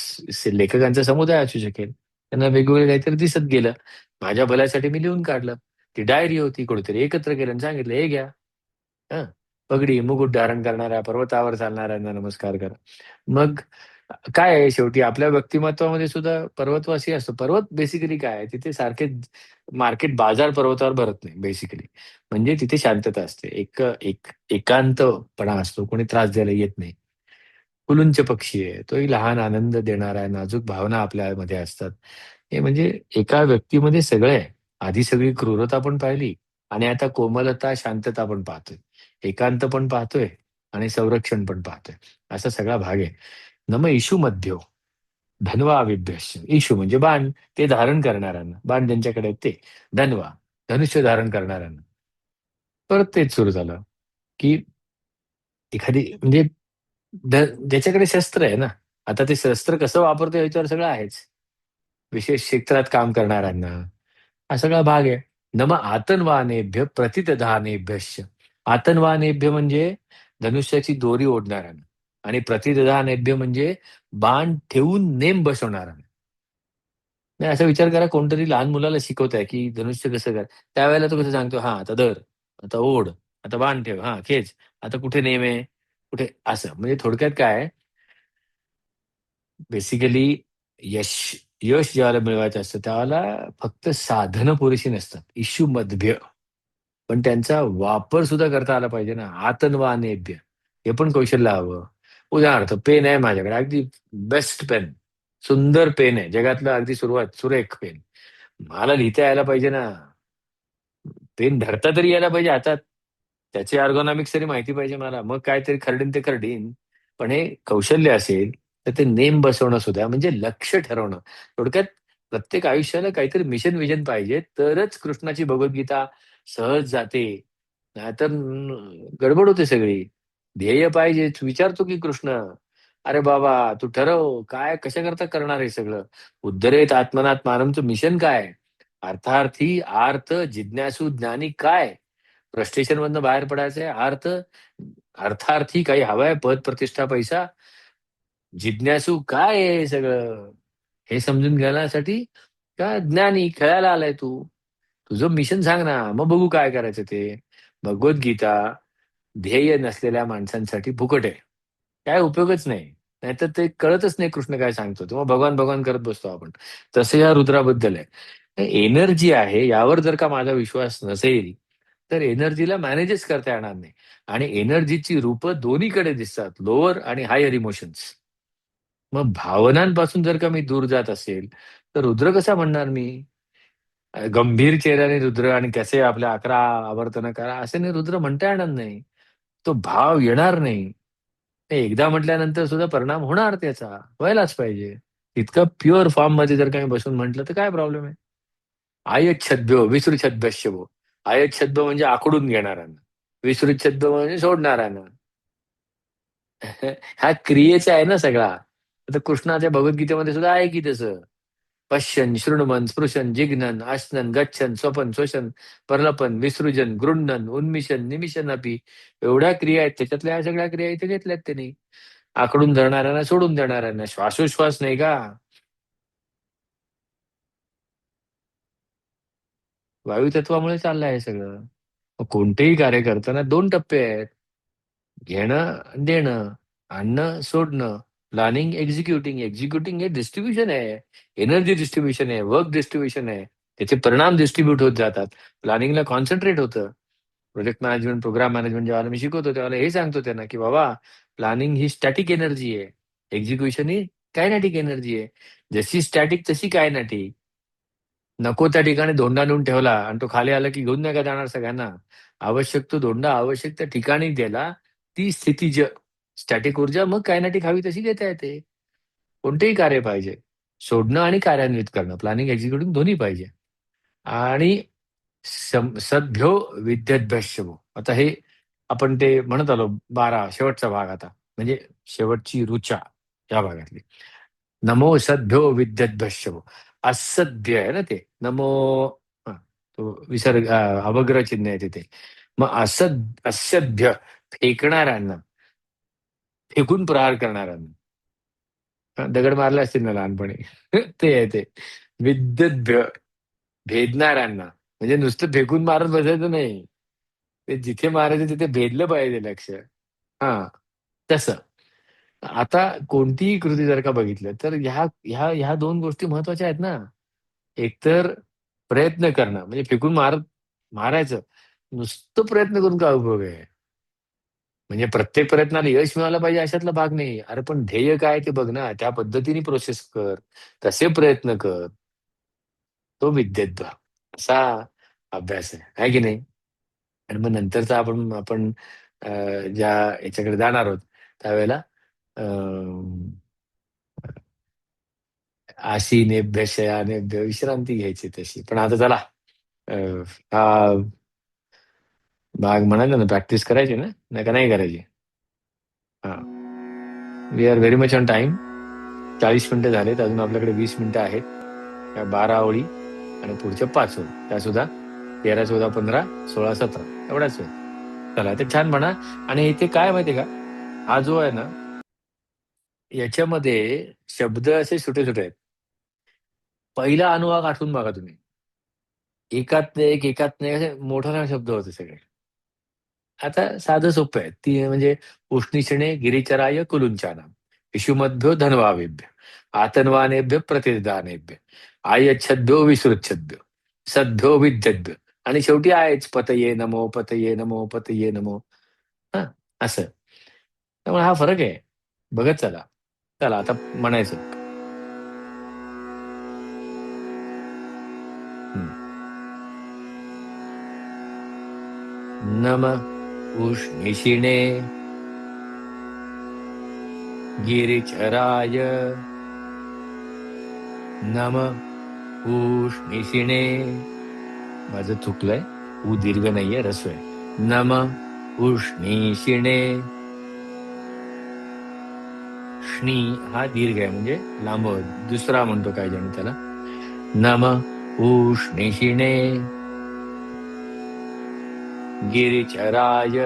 लेखकांचा समुदाय असू शकेल. त्यांना वेगवेगळं काहीतरी दिसत गेलं. माझ्या भल्यासाठी मी लिहून काढलं. ती डायरी होती कोणीतरी एकत्र केलं आणि सांगितलं, "हे घ्या." हं. पगडी, मुकुट धारण करणाऱ्या, पर्वतावर चालणाऱ्यांना नमस्कार करा. मग काय आहे शेवटी आपल्या व्यक्तिमत्त्वामध्ये सुद्धा पर्वतवासी असतो. पर्वत बेसिकली काय आहे, तिथे सारखे मार्केट बाजार पर्वतावर भरत नाही बेसिकली. म्हणजे तिथे शांतता असते. एकांतपणा असतो. कोणी त्रास द्यायला येत नाही. कुलुंच पक्षी आहे. तोही लहान आनंद देणारा आहे. नाजूक भावना आपल्यामध्ये असतात. हे म्हणजे एका व्यक्तीमध्ये सगळं आहे. आधी सगळी क्रूरता पण पाहिली आणि आता कोमलता, शांतता पण पाहतोय. एकांत पण पाहतोय आणि संरक्षण पण पाहतोय. असा सगळा भाग आहे. नम इषु मध्यो धन्वा विभ्यश्च. इषु म्हणजे बाण, ते धारण करणाऱ्यांना. बाण ज्यांच्याकडे आहेत ते. धन्वा, धनुष्य धारण करणाऱ्यांना. परत तेच सुरू झालं, की एखादी म्हणजे ज्याच्याकडे शस्त्र आहे ना, आता ते शस्त्र कसं वापरतो याच्यावर सगळं आहेच. विशेष क्षेत्रात काम करणाऱ्यांना, हा सगळा भाग आहे. नम आतन्वानेभ्य प्रतिदधानेभ्यश्च. आतन्वानेभ्य म्हणजे धनुष्याची दोरी ओढणाऱ्यानं, आणि प्रतिदधानेभ्य म्हणजे बाण ठेवून नेम बसवणाऱ्यानं. नाही, असा विचार करा, कोणतरी लहान मुलाला शिकवत आहे की धनुष्य कसं कर, त्यावेळेला तो कसं सांगतो, हा आता धर, आता ओढ, आता बाण ठेव, हा खेच, आता कुठे नेम आहे, कुठे, असं. म्हणजे थोडक्यात काय, बेसिकली यश यश ज्याला मिळवायचं असतं त्याला फक्त साधनं पुरेशी नसतात, इश्यू मध्य, पण त्यांचा वापर सुद्धा करता आला पाहिजे ना. आतन्वानेभ्य, हे पण कौशल्य हवं. उदाहरणार्थ, पेन आहे माझ्याकडे, अगदी बेस्ट पेन, सुंदर पेन आहे, जगातलं अगदी सुरेख पेन, मला लिहिता यायला पाहिजे ना. पेन धरता तरी यायला पाहिजे हातात, त्याचे अर्गोनॉमिक्स तरी माहिती पाहिजे मला, मग काहीतरी खरडीन ते खरडीन. पण हे कौशल्य असेल तर ते नेम बसवणं सुद्धा म्हणजे लक्ष ठरवणं. थोडक्यात प्रत्येक आयुष्याला काहीतरी मिशन विजन पाहिजे, तरच कृष्णाची भगवद्गीता सहज जाते. नाहीतर गडबड होते सगळी. ध्येय पाहिजेच. विचारतो की कृष्ण, अरे बाबा तू ठरव, काय कशा करता करणार आहे सगळं. उद्धरेत आत्मनात्मानमचं मिशन काय, अर्थार्थी आर्त जिज्ञासू ज्ञानी काय, फ्रस्ट्रेशन मधनं बाहेर पडायचंय, अर्थार्थी काही हवाय, पद प्रतिष्ठा पैसा, जिज्ञासू काय आहे हे सगळं, हे समजून घेण्यासाठी का ज्ञानी खेळायला आलाय तू. तुझं मिशन सांग ना, मग बघू काय करायचं ते. भगवद्गीता ध्येय नसलेल्या माणसांसाठी फुकट आहे, काय उपयोगच नाही. नाहीतर ते कळतच नाही कृष्ण काय सांगतो, तेव्हा भगवान भगवान करत बसतो आपण. तसं या रुद्राबद्दल आहे. एनर्जी आहे यावर जर का माझा विश्वास नसेल, तर एनर्जीला मॅनेजच करता येणार नाही. आणि एनर्जीची रूपं दोन्हीकडे दिसतात, लोअर आणि हायर इमोशन्स. मग भावनांपासून जर का मी दूर जात असेल, तर रुद्र कसा म्हणणार मी. गंभीर चेहऱ्याने रुद्र आणि कसे आपल्या 11 आवर्तन करा, असे नाही रुद्र म्हणता येणार नाही. तो भाव येणार नाही. ते एकदा म्हटल्यानंतर सुद्धा परिणाम होणार त्याचा, व्हायलाच पाहिजे. इतकं प्युअर फॉर्म मध्ये जर काही बसून म्हटलं तर काय प्रॉब्लेम आहे. आयच्छद्भ्यो विसृछद्भ्यश्चवो. आयच्छद्भ म्हणजे आखडून घेणाऱ्यांना, विसृच्छद्भ म्हणजे सोडणाऱ्यांना. हा क्रियेचा आहे ना सगळा. आता कृष्णाच्या भगवद्गीतेमध्ये सुद्धा आहे की तसं. पश्यन शृण्वन् स्पृशन जिघ्नन आश्नन गच्छन स्वपन श्वसन प्रलपन विसृजन गृह्णन उन्मिशन निमिषन अपि, एवढ्या क्रिया आहेत, त्याच्यातल्या ह्या सगळ्या क्रिया इथे घेतल्यात त्यांनी. आकडून धरणाऱ्यांना, सोडून देणाऱ्यांना, श्वासोश्वास नाही का. वायुतत्वामुळे चाललंय हे सगळं. मग कोणतेही कार्य करताना दोन टप्पे आहेत, घेणं देणं, आणणं सोडणं, प्लॅनिंग एक्झिक्युटिंग. एक्झिक्युटिंग हे डिस्ट्रीब्युशन आहे, एनर्जी डिस्ट्रीब्युशन आहे, वर्क डिस्ट्रीब्युशन आहे. त्याचे परिणाम डिस्ट्रीब्यूट होत जातात. प्लॅनिंगला कॉन्सन्ट्रेट होतं. प्रोजेक्ट मॅनेजमेंट, प्रोग्राम मॅनेजमेंट जेव्हा मी शिकवतो तेव्हा हे सांगतो त्यांना की बाबा, प्लॅनिंग ही स्टॅटिक एनर्जी आहे, एक्झिक्युशन ही कायनॅटिक एनर्जी आहे. जशी स्टॅटिक तशी कायनॅटिक. नको त्या ठिकाणी धोंडा नेऊन ठेवला आणि तो खाली आला की घेऊन नाही का जाणार सगळ्यांना. आवश्यक तो धोंडा आवश्यक त्या ठिकाणी दिला, ती स्थितीज स्टॅटिक ऊर्जा मग कायनॅटिक हवी तशी घेता येते. कोणतेही कार्य पाहिजे, सोडणं आणि कार्यान्वित करणं, प्लॅनिंग एक्झिक्युटिंग दोन्ही पाहिजे. आणि सद्भ्यो विद्यद्भ्यश्चवो. आता हे आपण ते म्हणत आलो 12 शेवटचा भाग आता, म्हणजे शेवटची ऋचा या भागातली. नमो सद्भ्यो विद्यद्भ्यश्चवो. असद्य आहे ना ते, नमो, हा, तो विसर्ग, अवग्र चिन्ह आहे तिथे. मग असभ्य, फेकणाऱ्यांना, फेकून प्रहार करणाऱ्यांना. दगड मारले असतील ना लहानपणी. ते आहे ते. विद्यद्भ्य, भेदणाऱ्यांना, म्हणजे नुसतं फेकून मारत बसायचं नाही, ते जिथे मारायचं तिथे भेदलं पाहिजे लक्ष. हा, तसं. आता कोणतीही कृती जर का बघितलं तर ह्या ह्या ह्या दोन गोष्टी महत्वाच्या आहेत ना. एकतर प्रयत्न करणं, म्हणजे फेकून मारायचं, नुसतं प्रयत्न करून काय उपयोग आहे. म्हणजे प्रत्येक प्रयत्नाला यश मिळालं पाहिजे अशातला भाग नाही. अरे पण ध्येय काय ते बघ ना, त्या पद्धतीने प्रोसेस कर, तसे प्रयत्न कर, तो विद्येत असा अभ्यास आहे की नाही. आणि मग नंतरचा आपण आपण ज्या याच्याकडे जाणार आहोत त्यावेळेला आसीनेभ्य शयानेभ्य विश्रांती घ्यायची तशी. पण आता चला, अ, हा भाग म्हणाले ना, प्रॅक्टिस करायची ना, नाही का नाही करायची. हा, we are very much on time. 40 मिनिटं झालेत, अजून आपल्याकडे 20 मिनिटं आहेत. त्या 12 ओळी आणि पुढच्या 5 ओळी, त्या सुद्धा 13, 14, 15, 16, 17 एवढाच वेळ. चला ते छान म्हणा. आणि इथे काय माहितीये का, हा जो आहे ना, याच्यामध्ये शब्द असे छोटे छोटे आहेत. पहिला अनुवाक आठवून बघा तुम्ही. एकात एक, एकात नाही, असे मोठमोठे शब्द होते सगळे. आता साधं सोपं आहे. ती म्हणजे उष्णीषणे गिरिचराय कुलुंचाना, इषुमद्भ्यो धन्वावेभ्य, आतन्वानेभ्य प्रतिदानेभ्य, आयच्छद्भ्यो विसृच्छद्भ्यो, सद्भ्यो विद्यद्भ्यो, आणि शेवटी आहेच पतये नमो, पतये नमो, पतये नमो. हा, असं. त्यामुळे हा फरक आहे. बघत चला. चला आता म्हणायचं. हं. नम उष्णिषिणे गिरिचराय, नम उष्णिषिणे. माझं चुकलंय. ऊ दीर्घ नाहीये, ऱ्हस्व आहे. नम उष्णिषिणे. श्नी हा दीर्घ आहे, म्हणजे लांब, दुसरा म्हणतो काय जण त्याला. नम उष्णिषिणे गिरिचराय,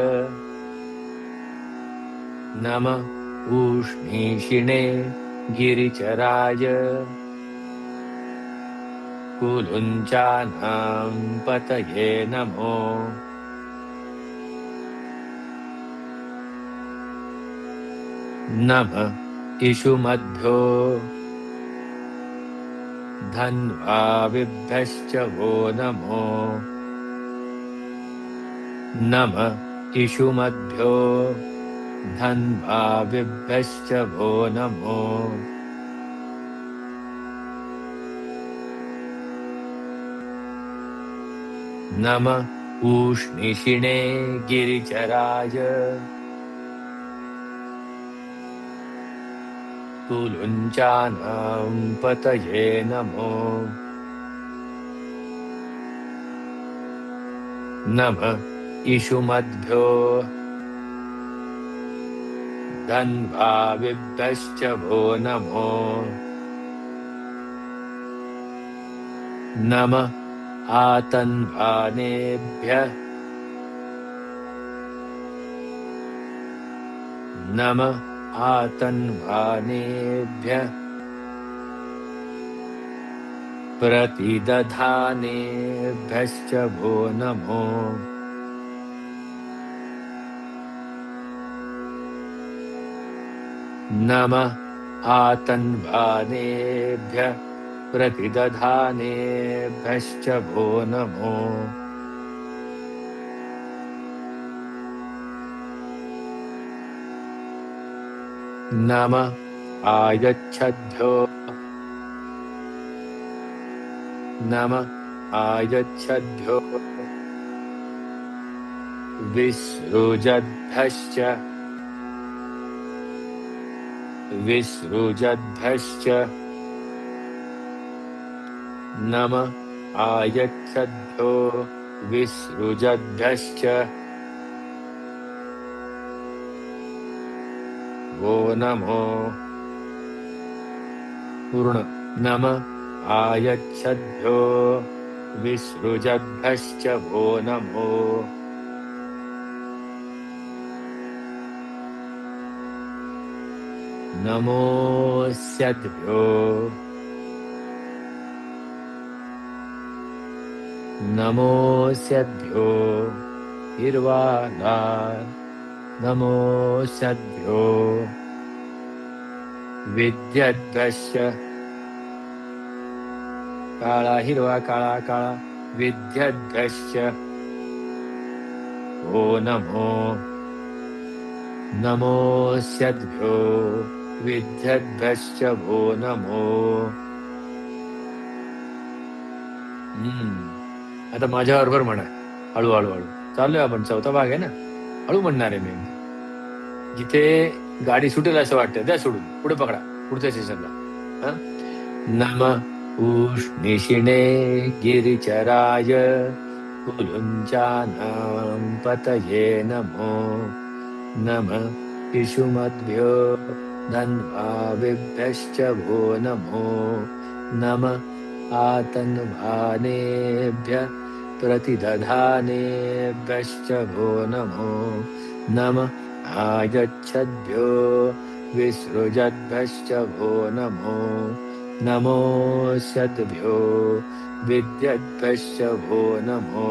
नम उष्णिषिणे गिरिचराय, कुलुञ्चानां पतये नमो. नम इषुमद्भ्यो धन्वाविभ्यश्च वो नमो. नम इषुमद्भ्यो धन्वाविभ्यश्च वो नमो. नम उष्णिषिणे गिरिचराय, कुलुञ्चानां पतये नमो. नम इषुमद्भ्यो धन्वाविभ्यश्च वो नमो. नम आतन्वानेभ्यः, नम आतन्वानेभ्यः, प्रतिदधानेभ्यश्च वो नमो. नम आतन्वानेभ्यः, प्रतिदधानेभ्यश्च वो नमो. नम आयच्छद्भ्यो, नम आयच्छद्भ्यो, विसृजद्भ्यश्च, विसृजद्भ्यश्च, नम आयच्छद्भ्यो, विसृजद्भ्यश्च वो नमो. पूर्ण. नम आयच्छद्भ्यो, विसृजद्भ्यश्च वो नमो. नमोऽस्यद्भ्यो, नमोऽस्यद्भ्यो, हिरवागार, नमोऽस्यद्भ्यो, विद्यद्भ्यश्च, काळा हिरवा काळा काळा, विद्यद्भ्यश्च वो नमो. नमोऽस्यद्भ्यो, विद्यद्भ्यश्च वो नमो. आता माझ्याबरोबर म्हणा, हळूहळू हळू. चाललोय आपण, चौथा भाग आहे ना, हळू म्हणणार आहे मी. जिथे गाडी सुटेल असं वाटतं द्या सोडून, पुढे पकडा, पुढच्या स्टेशनला. नम उष्णिषिणे गिरिचराय, कुलुञ्चानां पतये नमो. नम इषुमद्भ्यो धन्वाविभ्यश्च वो नमो. नम आतन्वानेभ्यः, प्रतिदधानेभ्यश्च वो नमो नमः आगच्छद्भ्यो विसृजद्भ्यश्च वो नमो नमोऽस्यद्भ्यो विद्यद्भ्यश्च वो नमो.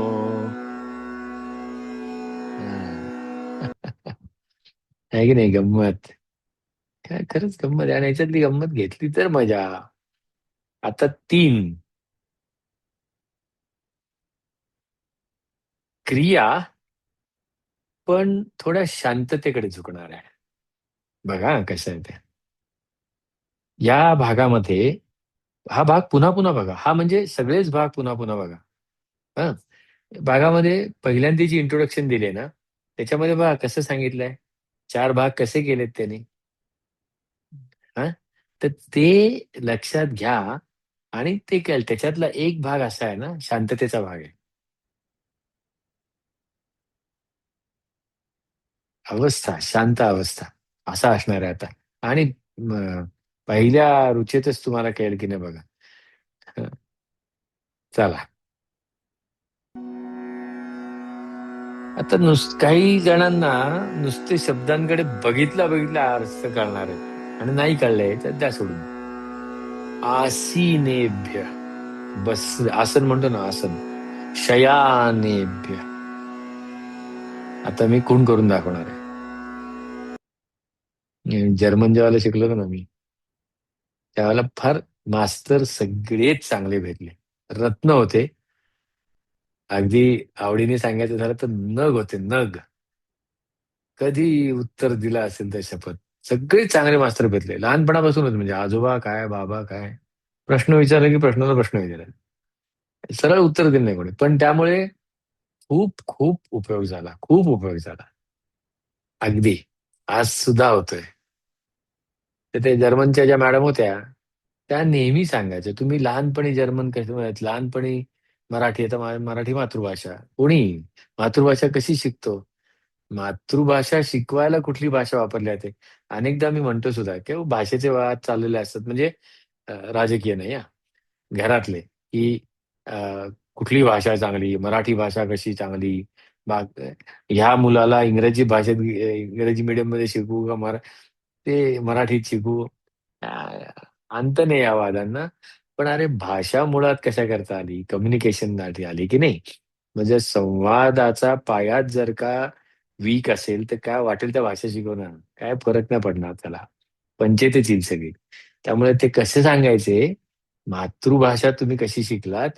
हं. आहे की नाही गंमत? काय खरंच गंमत आहे आणि ह्याच्यातली गंमत घेतली तर मजा. आता 3 क्रिया पण थोड्या शांततेकडे झुकणार आहे. बघा कसं आहे ते. या भागामध्ये हा भाग पुन्हा-पुन्हा बघा. हा म्हणजे सगळेच भाग पुन्हा-पुन्हा बघा. हं. भागामध्ये पहिल्यांदा जी इंट्रोडक्शन दिली ना, त्याच्यामध्ये बघा कसं सांगितलंय. 4 भाग कसे केलेत त्याने. हां. तर ते लक्षात घ्या आणि ते केलं. त्याच्यातला एक भाग असा आहे ना, शांततेचा भाग आहे. अवस्था, शांत अवस्था असा असणार आहे आता. आणि पहिल्या रुचेतच तुम्हाला कळेल की नाही बघा. हं, चला. आता काही जणांना नुसते शब्दांकडे बघितला अर्थ कळणार आहे आणि नाही कळलंय तर त्या सोडून. आसीनेभ्य बस आसन म्हणतो ना आसन. शयानेभ्य. आता मी खूण करून दाखवणार आहे. जर्मन जेव्हा शिकलो ना मी, त्यावेळेला फार मास्तर सगळेच चांगले भेटले. रत्न होते. अगदी आवडीने सांगायचं झालं तर नग होते नग. कधी उत्तर दिलं असेल त्या शपथ. सगळे चांगले मास्तर भेटले. लहानपणापासूनच म्हणजे आजोबा काय, बाबा काय. प्रश्न विचारला की प्रश्नाला प्रश्न विचारायचे. सरळ उत्तर दिलं नाही कोणी. पण त्यामुळे खूप खूप उपयोग झाला. खूप उपयोग झाला. अगदी. आज सुद्धा होतोय. तर ते जर्मनच्या ज्या मॅडम होत्या, त्या नेहमी सांगायच्या, "तुम्ही लहानपणी जर्मन कसं म्हणायचं, लहानपणी मराठी आता मराठी मातृभाषा. कोणी मातृभाषा कशी शिकतो? मातृभाषा शिकवायला कुठली भाषा वापरली जाते?" अनेकदा मी म्हणतो सुद्धा, की भाषेचे वाद चाललेले असतात म्हणजे राजकीय नाही हां. घरातले, की कुठली भाषा चांगली, मराठी भाषा कशी चांगली, ह्या मुलाला इंग्रजी मीडियममध्ये शिकवू का ते मराठीत शिकू? अ, अंत नाही या वादांना. पण अरे भाषा मुळात कशा करता आली? कम्युनिकेशनसाठी आली की नाही? म्हणजे संवादाचा पायाच जर का वीक असेल, तर काय वाटेल त्या भाषा शिकवणार. काय फरक नाही पडणार त्याला. पंचायतच येईल सगळी. त्यामुळे ते कसे सांगायचे, मातृभाषा तुम्ही कशी शिकलात,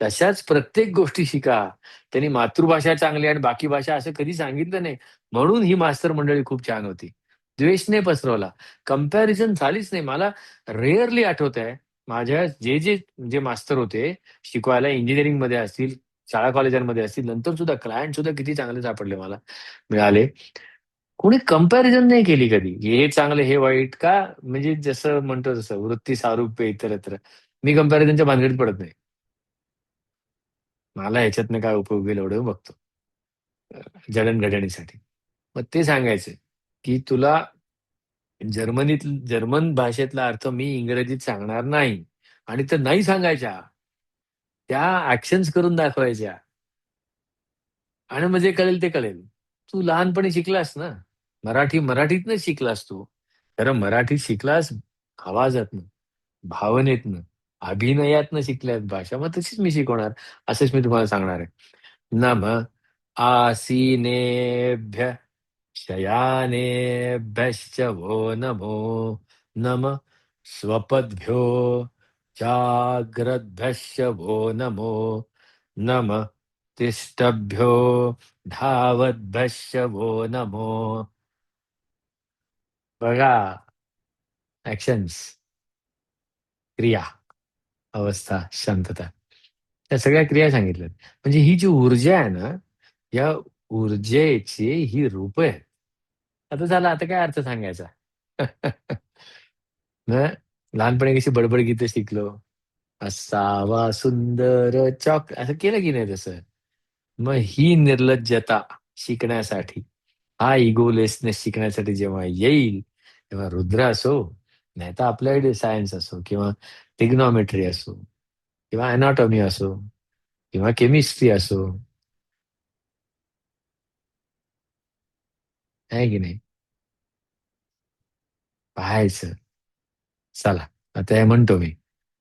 तशाच प्रत्येक गोष्टी शिका. त्यांनी मातृभाषा चांगली आणि बाकी भाषा असं कधी सांगितलं नाही. म्हणून ही मास्तर मंडळी खूप छान होती. द्वेष नाही पसरवला. कंपॅरिझन झालीच नाही. मला रेअरली आठवतंय, माझ्या जे मास्तर होते शिकवायला इंजिनिअरिंगमध्ये असतील, शाळा कॉलेजांमध्ये असतील, नंतर सुद्धा क्लायंट सुद्धा किती चांगले सापडले मला, मिळाले. कोणी कंपॅरिझन नाही केली कधी. हे चांगलं, हे वाईट का म्हणजे जसं म्हणतो तसं वृत्ती सारूप्य इतरत्र. मी कंपॅरिझनच्या भानगडीत पडत नाही. मला ह्याच्यातनं काय उपयोग होईल एवढं बघतो. जडणघडणीसाठी. मग ते सांगायचे, की तुला जर्मन भाषेतला अर्थ मी इंग्रजीत सांगणार नाही आणि तर नाही सांगायच्या. त्या ॲक्शन्स करून दाखवायच्या आणि मग जे कळेल ते कळेल. तू लहानपणी शिकलास ना. मराठीतनं शिकलास तू. खरं मराठीत शिकलास आवाजातनं, भावनेतनं, अभिनयातनं शिकल्यास भाषा. मग तशीच मी शिकवणार. असंच मी तुम्हाला सांगणार आहे. नमः आसीनेभ्य शयानेभ्यश्च वो नमो नमः स्वपद्भ्यो जाग्रद्भ्यश्च वो नमो नमः तिष्ठभ्यो धावद्भ्यश्च वो नमो. बघा ॲक्शन्स, क्रिया, अवस्था, शांतता. त्या सगळ्या क्रिया सांगितल्यात. म्हणजे ही जी ऊर्जा आहे ना, या ऊर्जेची ही रूपं आहेत. आता झालं, आता काय अर्थ सांगायचा? मग लहानपणी कशी बडबड गीतं शिकलो. असावा सुंदर असं केलं की नाही तसं? मग ही निर्लज्जता शिकण्यासाठी, हा इगोलेसनेस शिकण्यासाठी जेव्हा येईल, तेव्हा रुद्र असो, नाहीतर अप्लाइड सायन्स असो किंवा ट्रिग्नॉमेट्री असो किंवा एनाटॉमी असो किंवा केमिस्ट्री असो, आहे की नाही? पाहायचं. चला, आता हे म्हणतो मी.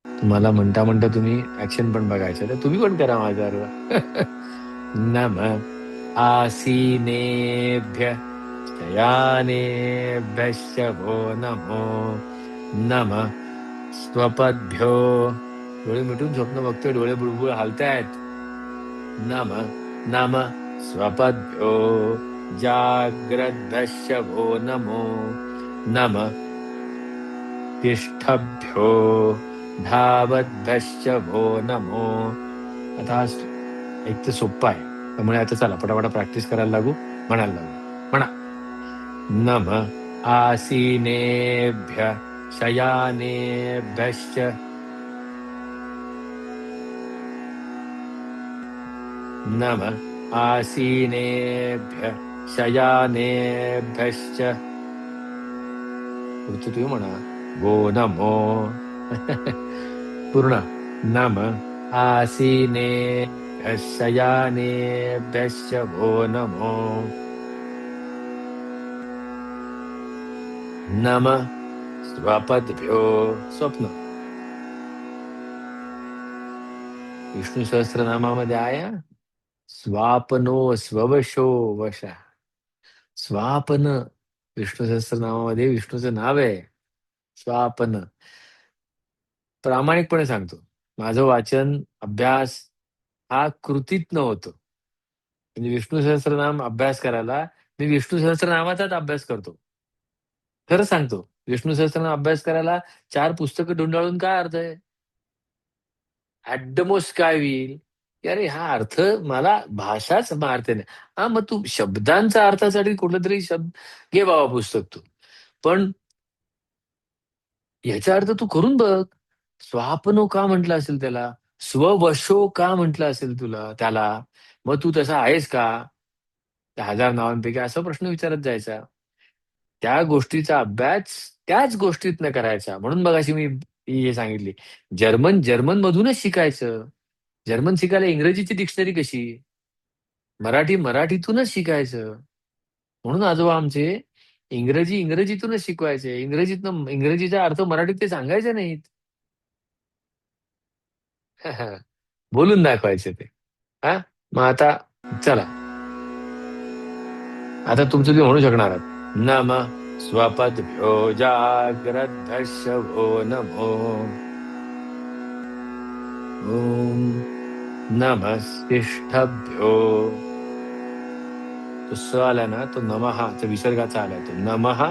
तुम्हाला म्हणता म्हणता तुम्ही ऍक्शन पण बघायचं, तर तुम्ही पण करा माझ्याबरोबर. नम आसीनेभ्य शयानेभ्यश्च वो नमो. नम स्वपद्भ्यो. डोळे मिटून स्वप्न बघतोय, डोळे बुळबुळ हालतायत. नम नम स्वपद्भ्यो जाग्रद्भ्यश्च वो नमो. नम तिष्ठभ्यो धावद्भ्यश्च वो नमो. आता हा एक तर सोप्पा आहे, त्यामुळे आता चला पटापटा प्रॅक्टिस करायला लागू, म्हणायला लागू. म्हणा. नम आसीनेभ्य शयानेभ्यश्च. नम आसीनेभ्य शयानेभ्यश्च. पुढचं तुम्ही म्हणा. वो नमो. पूर्ण. नम आसीनेभ्यः शयानेभ्यश्च वो नमो. नम स्वपद्भ्यो. स्वप्न. विष्णू सहस्त्रनामामध्ये आहे हा. स्वापनो स्ववशो वश. स्वापन. विष्णू सहस्त्रनामामध्ये विष्णूचं नाव आहे. स्वापन. प्रामाणिकपणे सांगतो, माझं वाचन अभ्यास हा कृतीतनं होतो. म्हणजे विष्णू सहस्त्रनाम अभ्यास करायला मी विष्णू सहस्त्रनामाचाच अभ्यास करतो. खरं सांगतो, विष्णू सहस्त्रनाम अभ्यास करायला 4 पुस्तकं ढुंडाळून काय अर्थ आहे? ऍट द मोस्ट काय होईल की अरे हा अर्थ मला भाषाच मारते नाही. हा, मग तू शब्दांचा अर्थासाठी कुठलं तरी शब्द घे बाबा पुस्तक तू. पण याचा अर्थ तू करून बघ. स्वापनो का म्हटलं असेल त्याला? स्ववशो का म्हटलं असेल तुला त्याला? मग तू तसा आहेस का? त्या 1000 नावांपैकी असा प्रश्न विचारत जायचा. त्या गोष्टीचा अभ्यास त्याच गोष्टीतनं करायचा. म्हणून मगाशी मी हे सांगितली, जर्मन जर्मन मधूनच शिकायचं. जर्मन शिकायला इंग्रजीची डिक्शनरी कशी? मराठी मराठीतूनच शिकायचं. म्हणून आजोबा आमचे इंग्रजी इंग्रजीतूनच शिकवायचे. इंग्रजीतनं इंग्रजीचा अर्थ मराठीत ते सांगायचे नाहीत. बोलून दाखवायचे ते. हा. मग आता चला, आता तुमचं तुम्ही म्हणू शकणार आहात. नम स्वपद्भ्यो जाग्रद्भ्यश्च वो नमो. ओम नमस्तिष्ठभ्यो. तो स आला ना, तो नमहाचा विसर्गाचा आलाय तो नमः.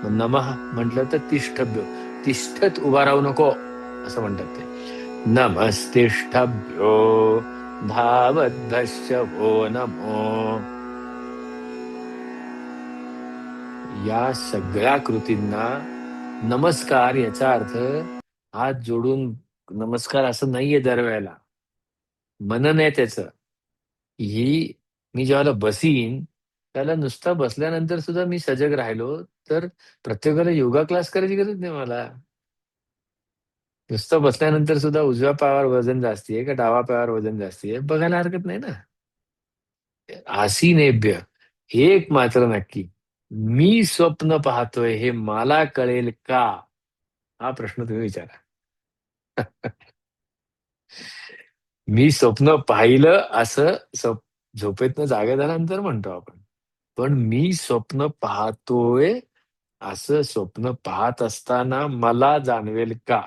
मग नमः म्हटलं तर तिष्ठभ्यो. तिष्ठत उभा राहू नको असं म्हणतात ते. नमस्तिष्ठभ्यो धावद्भ्यश्च वो नमो. या सगळ्या कृतींना नमस्कार याचा अर्थ हात जोडून नमस्कार असं नाहीये दरवेळेला. मनन आहे त्याचं. ही मी ज्यावेळेला बसीन, त्याला नुसता बसल्यानंतर सुद्धा मी सजग राहिलो, तर प्रत्येकाला योगा क्लास करायची गरज नाही मला. नुसतं बसल्यानंतर सुद्धा उजव्या पायावर वजन जास्ती आहे का डावा पायावर वजन जास्ती आहे बघायला हरकत नाही ना. आसीनेभ्य. एक मात्र नक्की, मी स्वप्न पाहतोय हे मला कळेल का? हा प्रश्न तुम्ही विचारा. मी स्वप्न पाहिलं असं झोपेतनं जागे झाल्यानंतर म्हणतो आपण. पण मी स्वप्न पाहतोय असं स्वप्न पाहत असताना मला जाणवेल का?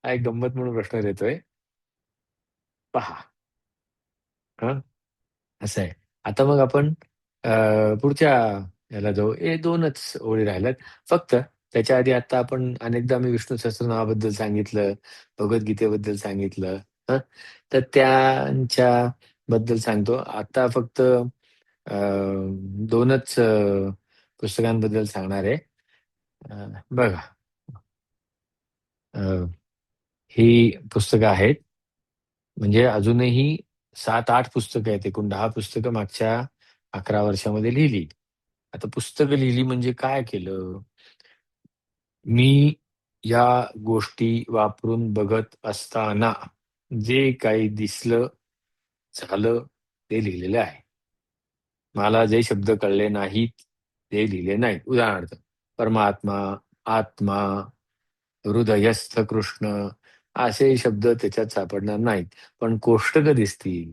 हा एक गंमत म्हणून प्रश्न देतोय. पहा. हा. असं आहे. आता मग आपण पुढच्या याला जाऊ. 2च ओळी राहिल्यात फक्त. त्याच्या आधी आता आपण अनेकदा मी विष्णू सहस्त्रनामाबद्दल सांगितलं, भगवद्गीतेबद्दल सांगितलं. हं. तर त्यांच्या बद्दल सांगतो. आता फक्त 2च पुस्तकांबद्दल सांगणार आहे. बघा. अ, ही पुस्तकं आहेत. म्हणजे अजूनही 7-8 पुस्तकं आहेत. एकूण 10 पुस्तकं मागच्या 11 वर्षामध्ये लिहिली. आता पुस्तकं लिहिली म्हणजे काय केलं? मी या गोष्टी वापरून बघत असताना जे काही दिसलं झालं ते लिहिलेलं आहे. मला जे शब्द कळले नाहीत ते लिहिले नाहीत. उदाहरणार्थ परमात्मा, आत्मा, हृदयस्थ कृष्ण असे शब्द त्याच्यात सापडणार नाहीत. पण कोष्टकं दिसतील,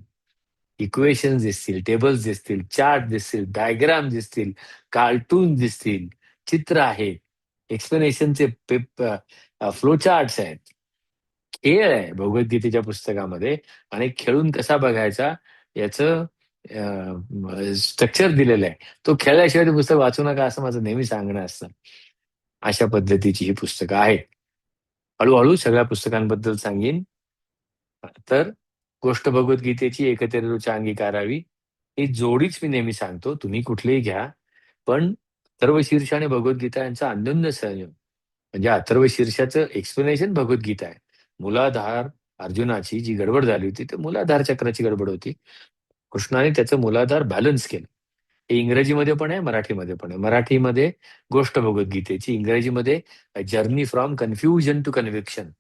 इक्वेशन्स दिसतील, टेबल्स दिसतील, चार्ट दिसतील, डायग्राम दिसतील, कार्टून दिसतील, चित्र आहेत, एक्सप्लेनेशनचे फ्लो चार्ट्स आहेत. खेळ आहे भगवद्गीतेच्या पुस्तकामध्ये आणि खेळून कसा बघायचा याचं स्ट्रक्चर दिलेलं आहे. तो खेळल्याशिवाय ते पुस्तक वाचू नका असं माझं नेहमी सांगणं असतं. अशा पद्धतीची ही पुस्तकं आहेत. हळूहळू सगळ्या पुस्तकांबद्दल सांगेन. तर गोष्ट भगवद्गीतेची एकत्र रुचा अंगीकारावी ही जोडीच मी नेहमी सांगतो. तुम्ही कुठलेही घ्या, पण अथर्वशीर्ष आणि भगवद्गीता यांचा अन्योन्य संयोग म्हणजे अथर्वशीर्षाचं एक्सप्लेनेशन भगवद्गीता आहे. मूलाधार अर्जुनाची जी गडबड झाली होती, ते मूलाधार चक्राची गडबड होती. कृष्णाने त्याचं मूलाधार बॅलन्स केलं. हे इंग्रजीमध्ये पण आहे, मराठीमध्ये पण आहे. मराठीमध्ये गोष्ट भगवद्गीतेची, इंग्रजीमध्ये journey from confusion to conviction.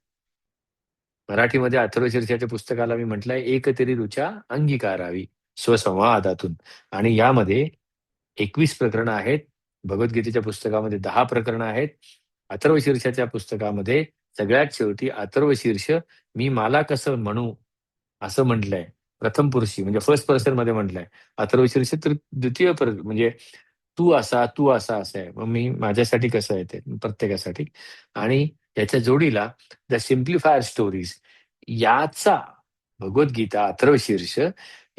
मराठीमध्ये अथर्वशीर्षाच्या पुस्तकाला मी म्हटलंय एक तरी रुचा अंगीकारावी स्वसंवादातून. आणि यामध्ये 21 प्रकरणं आहेत. भगवद्गीतेच्या पुस्तकामध्ये 10 प्रकरणं आहेत. अथर्वशीर्षाच्या पुस्तकामध्ये सगळ्यात शेवटी अथर्वशीर्ष मी मला कसं म्हणू असं म्हटलंय. प्रथम पुरुषी म्हणजे फर्स्ट पर्सन मध्ये म्हटलंय. अथर्वशीर्ष तर द्वितीय म्हणजे तू असा असं आहे. मग मी माझ्यासाठी कसं आहे ते प्रत्येकासाठी. आणि याच्या जोडीला द सिम्प्लिफायर स्टोरीज याचा भगवद्गीता अथर्वशीर्ष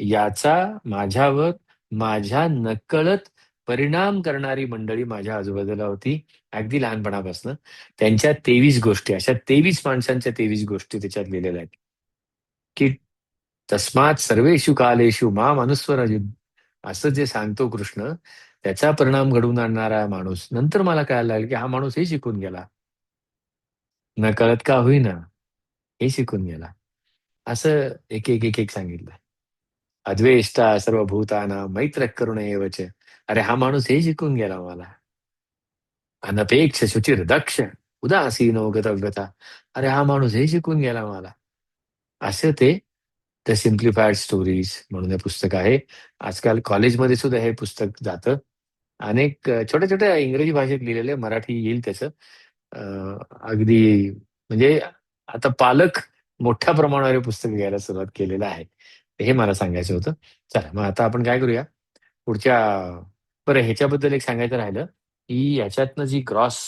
याचा माझ्यावर माझ्या नकळत परिणाम करणारी मंडळी माझ्या आजूबाजूला होती अगदी लहानपणापासून. त्यांच्या 23 गोष्टी अशा 23 माणसांच्या 23 गोष्टी त्याच्यात लिहिलेल्या आहेत की तस्मात सर्वेषु कालेषु माम अनुस्वर असं जे सांगतो कृष्ण त्याचा परिणाम घडवून आणणारा माणूस. नंतर मला कळायला लागलं की हा माणूस हे शिकून गेला, नकळत का होईना हे शिकून गेला. असं एक एक एक एक सांगितलं. अद्वेष्टा सर्वभूताना मैत्र करुण एवच. अरे हा माणूस हे शिकून गेला मला. अनपेक्ष शुचिर दक्ष उदासीनो गतव्यता. अरे हा माणूस हे शिकून गेला मला. असं ते द सिम्प्लिफाईड स्टोरीज म्हणून हे पुस्तक आहे. आजकाल कॉलेजमध्ये सुद्धा हे पुस्तक जातं. अनेक छोट्या छोट्या इंग्रजी भाषेत लिहिलेले मराठी येईल त्याचं. अगदी म्हणजे आता पालक मोठ्या प्रमाणावर हे पुस्तक घ्यायला सुरुवात केलेलं आहे. हे मला सांगायचं होतं. चला मग आता आपण काय करूया पुढच्या बरं ह्याच्याबद्दल एक सांगायचं राहिलं की ह्याच्यातनं जी ग्रॉस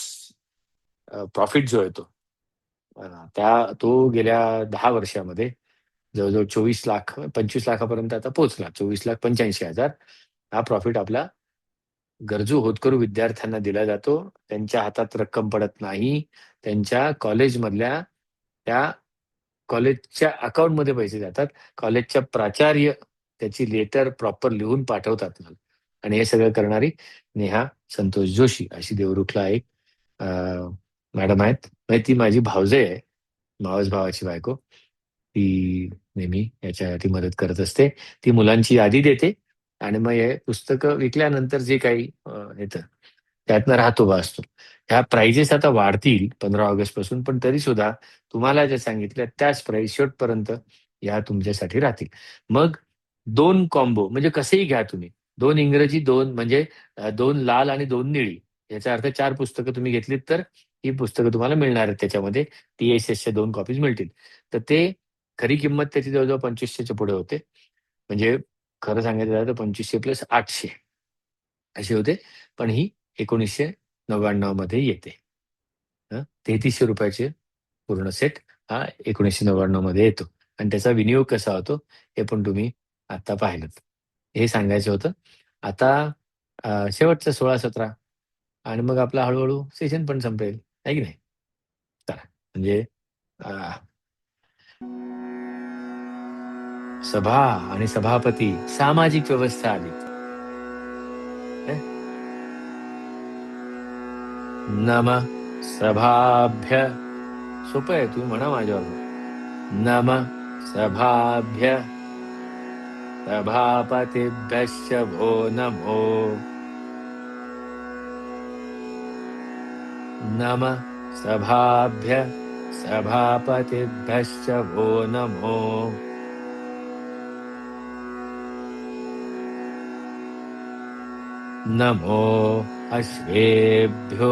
प्रॉफिट जो येतो तो गेल्या 10 वर्षामध्ये जवळजवळ 24 लाख 25 लाखापर्यंत आता पोहोचला. 24,85,000 हा प्रॉफिट आपला गरजू होतकरू विद्यार्थ्यांना दिला जातो. त्यांच्या हातात रक्कम पडत नाही. त्यांच्या कॉलेजमधल्या त्या कॉलेजच्या अकाउंटमध्ये पैसे जातात. कॉलेजच्या प्राचार्य त्याची लेटर प्रॉपर लिहून पाठवतात मला. आणि हे सगळं करणारी नेहा संतोष जोशी अशी देवरुखला एक अ, मॅडम आहेत. म्हणजे ती माझी भावजय आहे. मावस भावाची बायको. ती नेहमी याच्यासाठी मदत करत असते. ती मुलांची यादी देते आणि मग हे पुस्तकं विकल्यानंतर जे काही येतं त्यातनं राहतो बा असतो. ह्या प्राइजेस आता वाढतील 15 ऑगस्ट पासून, पण तरी सुद्धा तुम्हाला ज्या सांगितल्या त्याच प्राइस शेवटपर्यंत ह्या तुमच्यासाठी राहतील. मग 2 कॉम्बो म्हणजे कसेही घ्या तुम्ही. 2 इंग्रजी, 2 म्हणजे 2 लाल आणि 2 निळी. याचा अर्थ 4 पुस्तकं तुम्ही घेतलीत तर ही पुस्तकं तुम्हाला मिळणार आहेत त्याच्यामध्ये. TSSच्या 2 कॉपीज मिळतील. तर ते खरी किंमत त्याची जवळजवळ 2500च्या पुढे होते. म्हणजे खरं सांगायचं झालं तर 2500 प्लस 800 असे होते. पण ही 1999 मध्ये येते. ₹3300 पूर्ण सेट हा 1999 मध्ये येतो. आणि त्याचा विनियोग कसा होतो हे पण तुम्ही आता पाहिलंत. हे सांगायचं होतं. आता शेवटचं 16-17 आणि मग आपला हळू सेशन पण संपेल. आहे की नाही? चला म्हणजे अ, सभा आणि सभापती सामाजिक व्यवस्था आली. हं? नम सभाभ्य सोपं आहे तुम्ही म्हणा माझ्याबरोबर. नम सभाभ्य सभापतिभ्यश्च भो नमो. नम सभाभ्य सभापतिभ्यश्च भो नमो. नमो अश्वेभ्यो.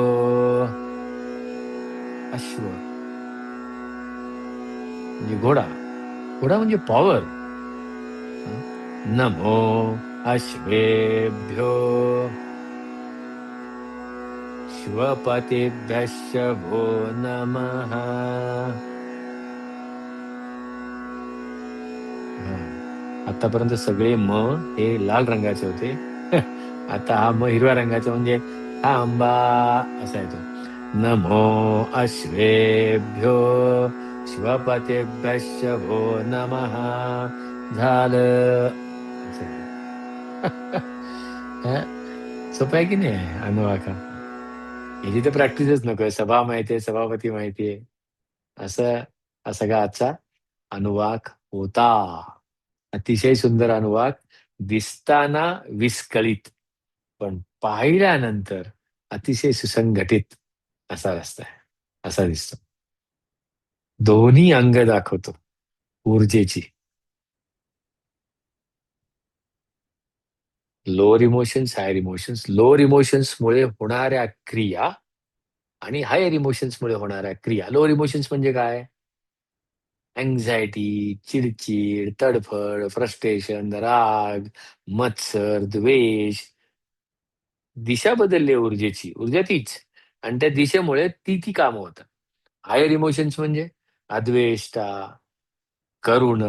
अश्व म्हणजे घोडा. घोडा म्हणजे पॉवर. नमो अश्वेभ्यो श्वपतिभ्यश्च भो नमः. आतापर्यंत सगळे म हे लाल रंगाचे होते. आता हा म हिरव्या रंगाचा म्हणजे हा आंबा असा येतो. नमो अश्वेभ्यो श्वपतिभ्यश्च भो नमः. झालं. असं येतं. सोपं आहे की नाही अनुवाका? याची तर प्रॅक्टिसच नकोय. सभा माहितीये, सभापती माहितीये. असं हा सगळा आजचा अनुवाक होता. अतिशय सुंदर अनुवाक. दिसताना विस्कळीत, पण पाहिल्यानंतर अतिशय सुसंघटित असा रस्ता आहे. असा दिसतो. दोन्ही अंग दाखवतो ऊर्जेची. Lower emotions, higher emotions. Lower इमोशन्समुळे होणाऱ्या क्रिया आणि हायर इमोशन्समुळे होणाऱ्या क्रिया. लोअर इमोशन्स म्हणजे काय? अँझायटी, चिडचिड, तडफड, फ्रस्ट्रेशन, राग, मत्सर, द्वेष. दिशा बदलली ऊर्जेची. ऊर्जा तीच. आणि त्या दिशेमुळे ती कामं होतात. हायर इमोशन्स म्हणजे अद्वेष्टा, करुण,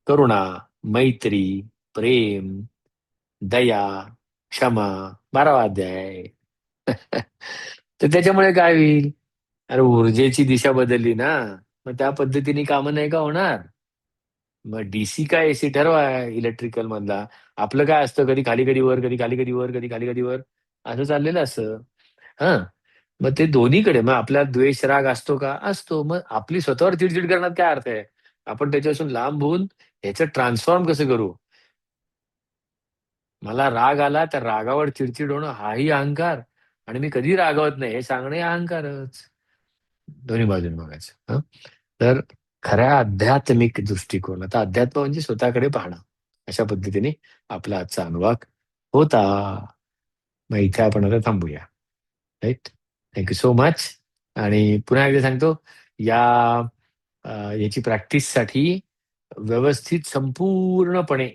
करुणा, मैत्री, प्रेम, दया, क्षमा, 12वा अध्याय. तर त्याच्यामुळे काय होईल? अरे ऊर्जेची दिशा बदलली ना, मग त्या पद्धतीने कामं नाही का होणार? मग डीसी का एसी ठरवा इलेक्ट्रिकल मधला. आपलं काय असतं, कधी खाली कधी वर, कधी खाली कधी वर, कधी खाली कधी वर, असं चाललेलं असतं. हा. मग ते दोन्हीकडे, मग आपला द्वेष राग असतो का? असतो. मग आपली स्वतःवर चिडचिड करण्यात काय अर्थ आहे? आपण त्याच्यापासून लांब होऊन ह्याचं ट्रान्सफॉर्म कसं करू? मला राग आला तर रागावर चिडचिड होणं हाही अहंकार, आणि मी कधी रागवत नाही हे सांगणं हे अहंकारच. दोन्ही बाजून बघायचं. हं? तर खऱ्या आध्यात्मिक दृष्टिकोन, आता अध्यात्म म्हणजे स्वतःकडे पाहणं, अशा पद्धतीने आपला आजचा अनुवाद होता. मग इथे आपण आता थांबूया. राईट. Thank you so much. आणि पुन्हा एकदा सांगतो, या याची प्रॅक्टिससाठी व्यवस्थित संपूर्णपणे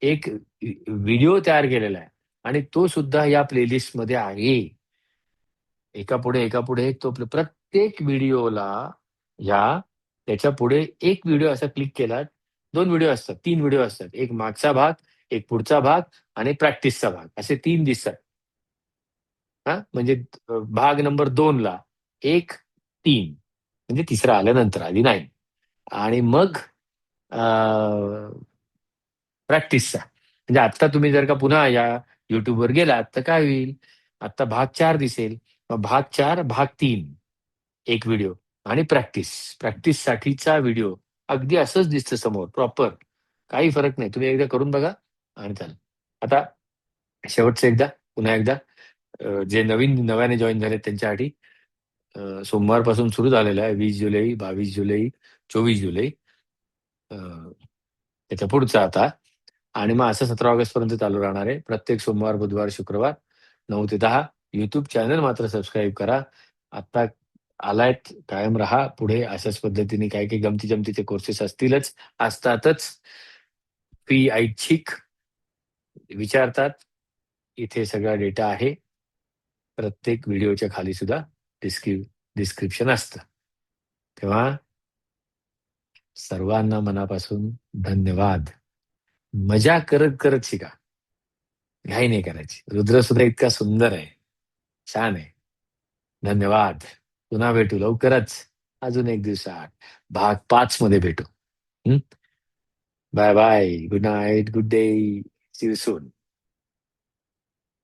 एक व्हिडिओ तयार केलेला आहे, आणि तो सुद्धा या प्लेलिस्टमध्ये आहे. एका पुढे एक तो प्रत्येक व्हिडिओला ह्या त्याच्या पुढे एक व्हिडिओ असा क्लिक केला. 2 व्हिडिओ असतात, 3 व्हिडिओ असतात. एक मागचा भाग, एक पुढचा भाग आणि प्रॅक्टिसचा भाग, असे 3 दिसतात. हा म्हणजे भाग नंबर 2ला 1, 3 म्हणजे तिसरा आल्यानंतर, आधी नाही. आणि मग प्रॅक्टिसचा. म्हणजे आता तुम्ही जर का पुन्हा या युट्यूबवर गेलात तर काय होईल? आता भाग 4 दिसेल. मग भाग 4, भाग 3 एक व्हिडिओ, आणि प्रॅक्टिससाठीचा व्हिडिओ अगदी असंच दिसतं समोर प्रॉपर. काही फरक नाही. तुम्ही एकदा करून बघा आणि चालेल. आता शेवटचं एकदा, पुन्हा एकदा, जे नव्याने जॉईन झाले त्यांच्यासाठी, सोमवारपासून सुरू झालेलं आहे. 20 जुलै, 22 जुलै, 24 जुलै, त्याच्या पुढचा आता. आणि मग असं 17 ऑगस्ट पर्यंत चालू राहणार आहे. प्रत्येक सोमवार, बुधवार, शुक्रवार 9 ते 10. युट्यूब चॅनल मात्र सबस्क्राईब करा. आता आलायत, कायम राहा पुढे. अशाच पद्धतीने काही काही गमती जमतीचे कोर्सेस असतातच. फी ऐच्छिक विचारतात. इथे सगळा डेटा आहे. प्रत्येक व्हिडिओच्या खाली सुद्धा डिस्क्रिप्शन असतं. तेव्हा सर्वांना मनापासून धन्यवाद. मजा करत करत शिका. घाई नाही करायची. रुद्र सुद्धा इतका सुंदर आहे. छान आहे. धन्यवाद. पुन्हा भेटू लवकरच. अजून एक दिवसात भाग 5 मध्ये भेटू. Bye bye. Good night. Good day. See you soon.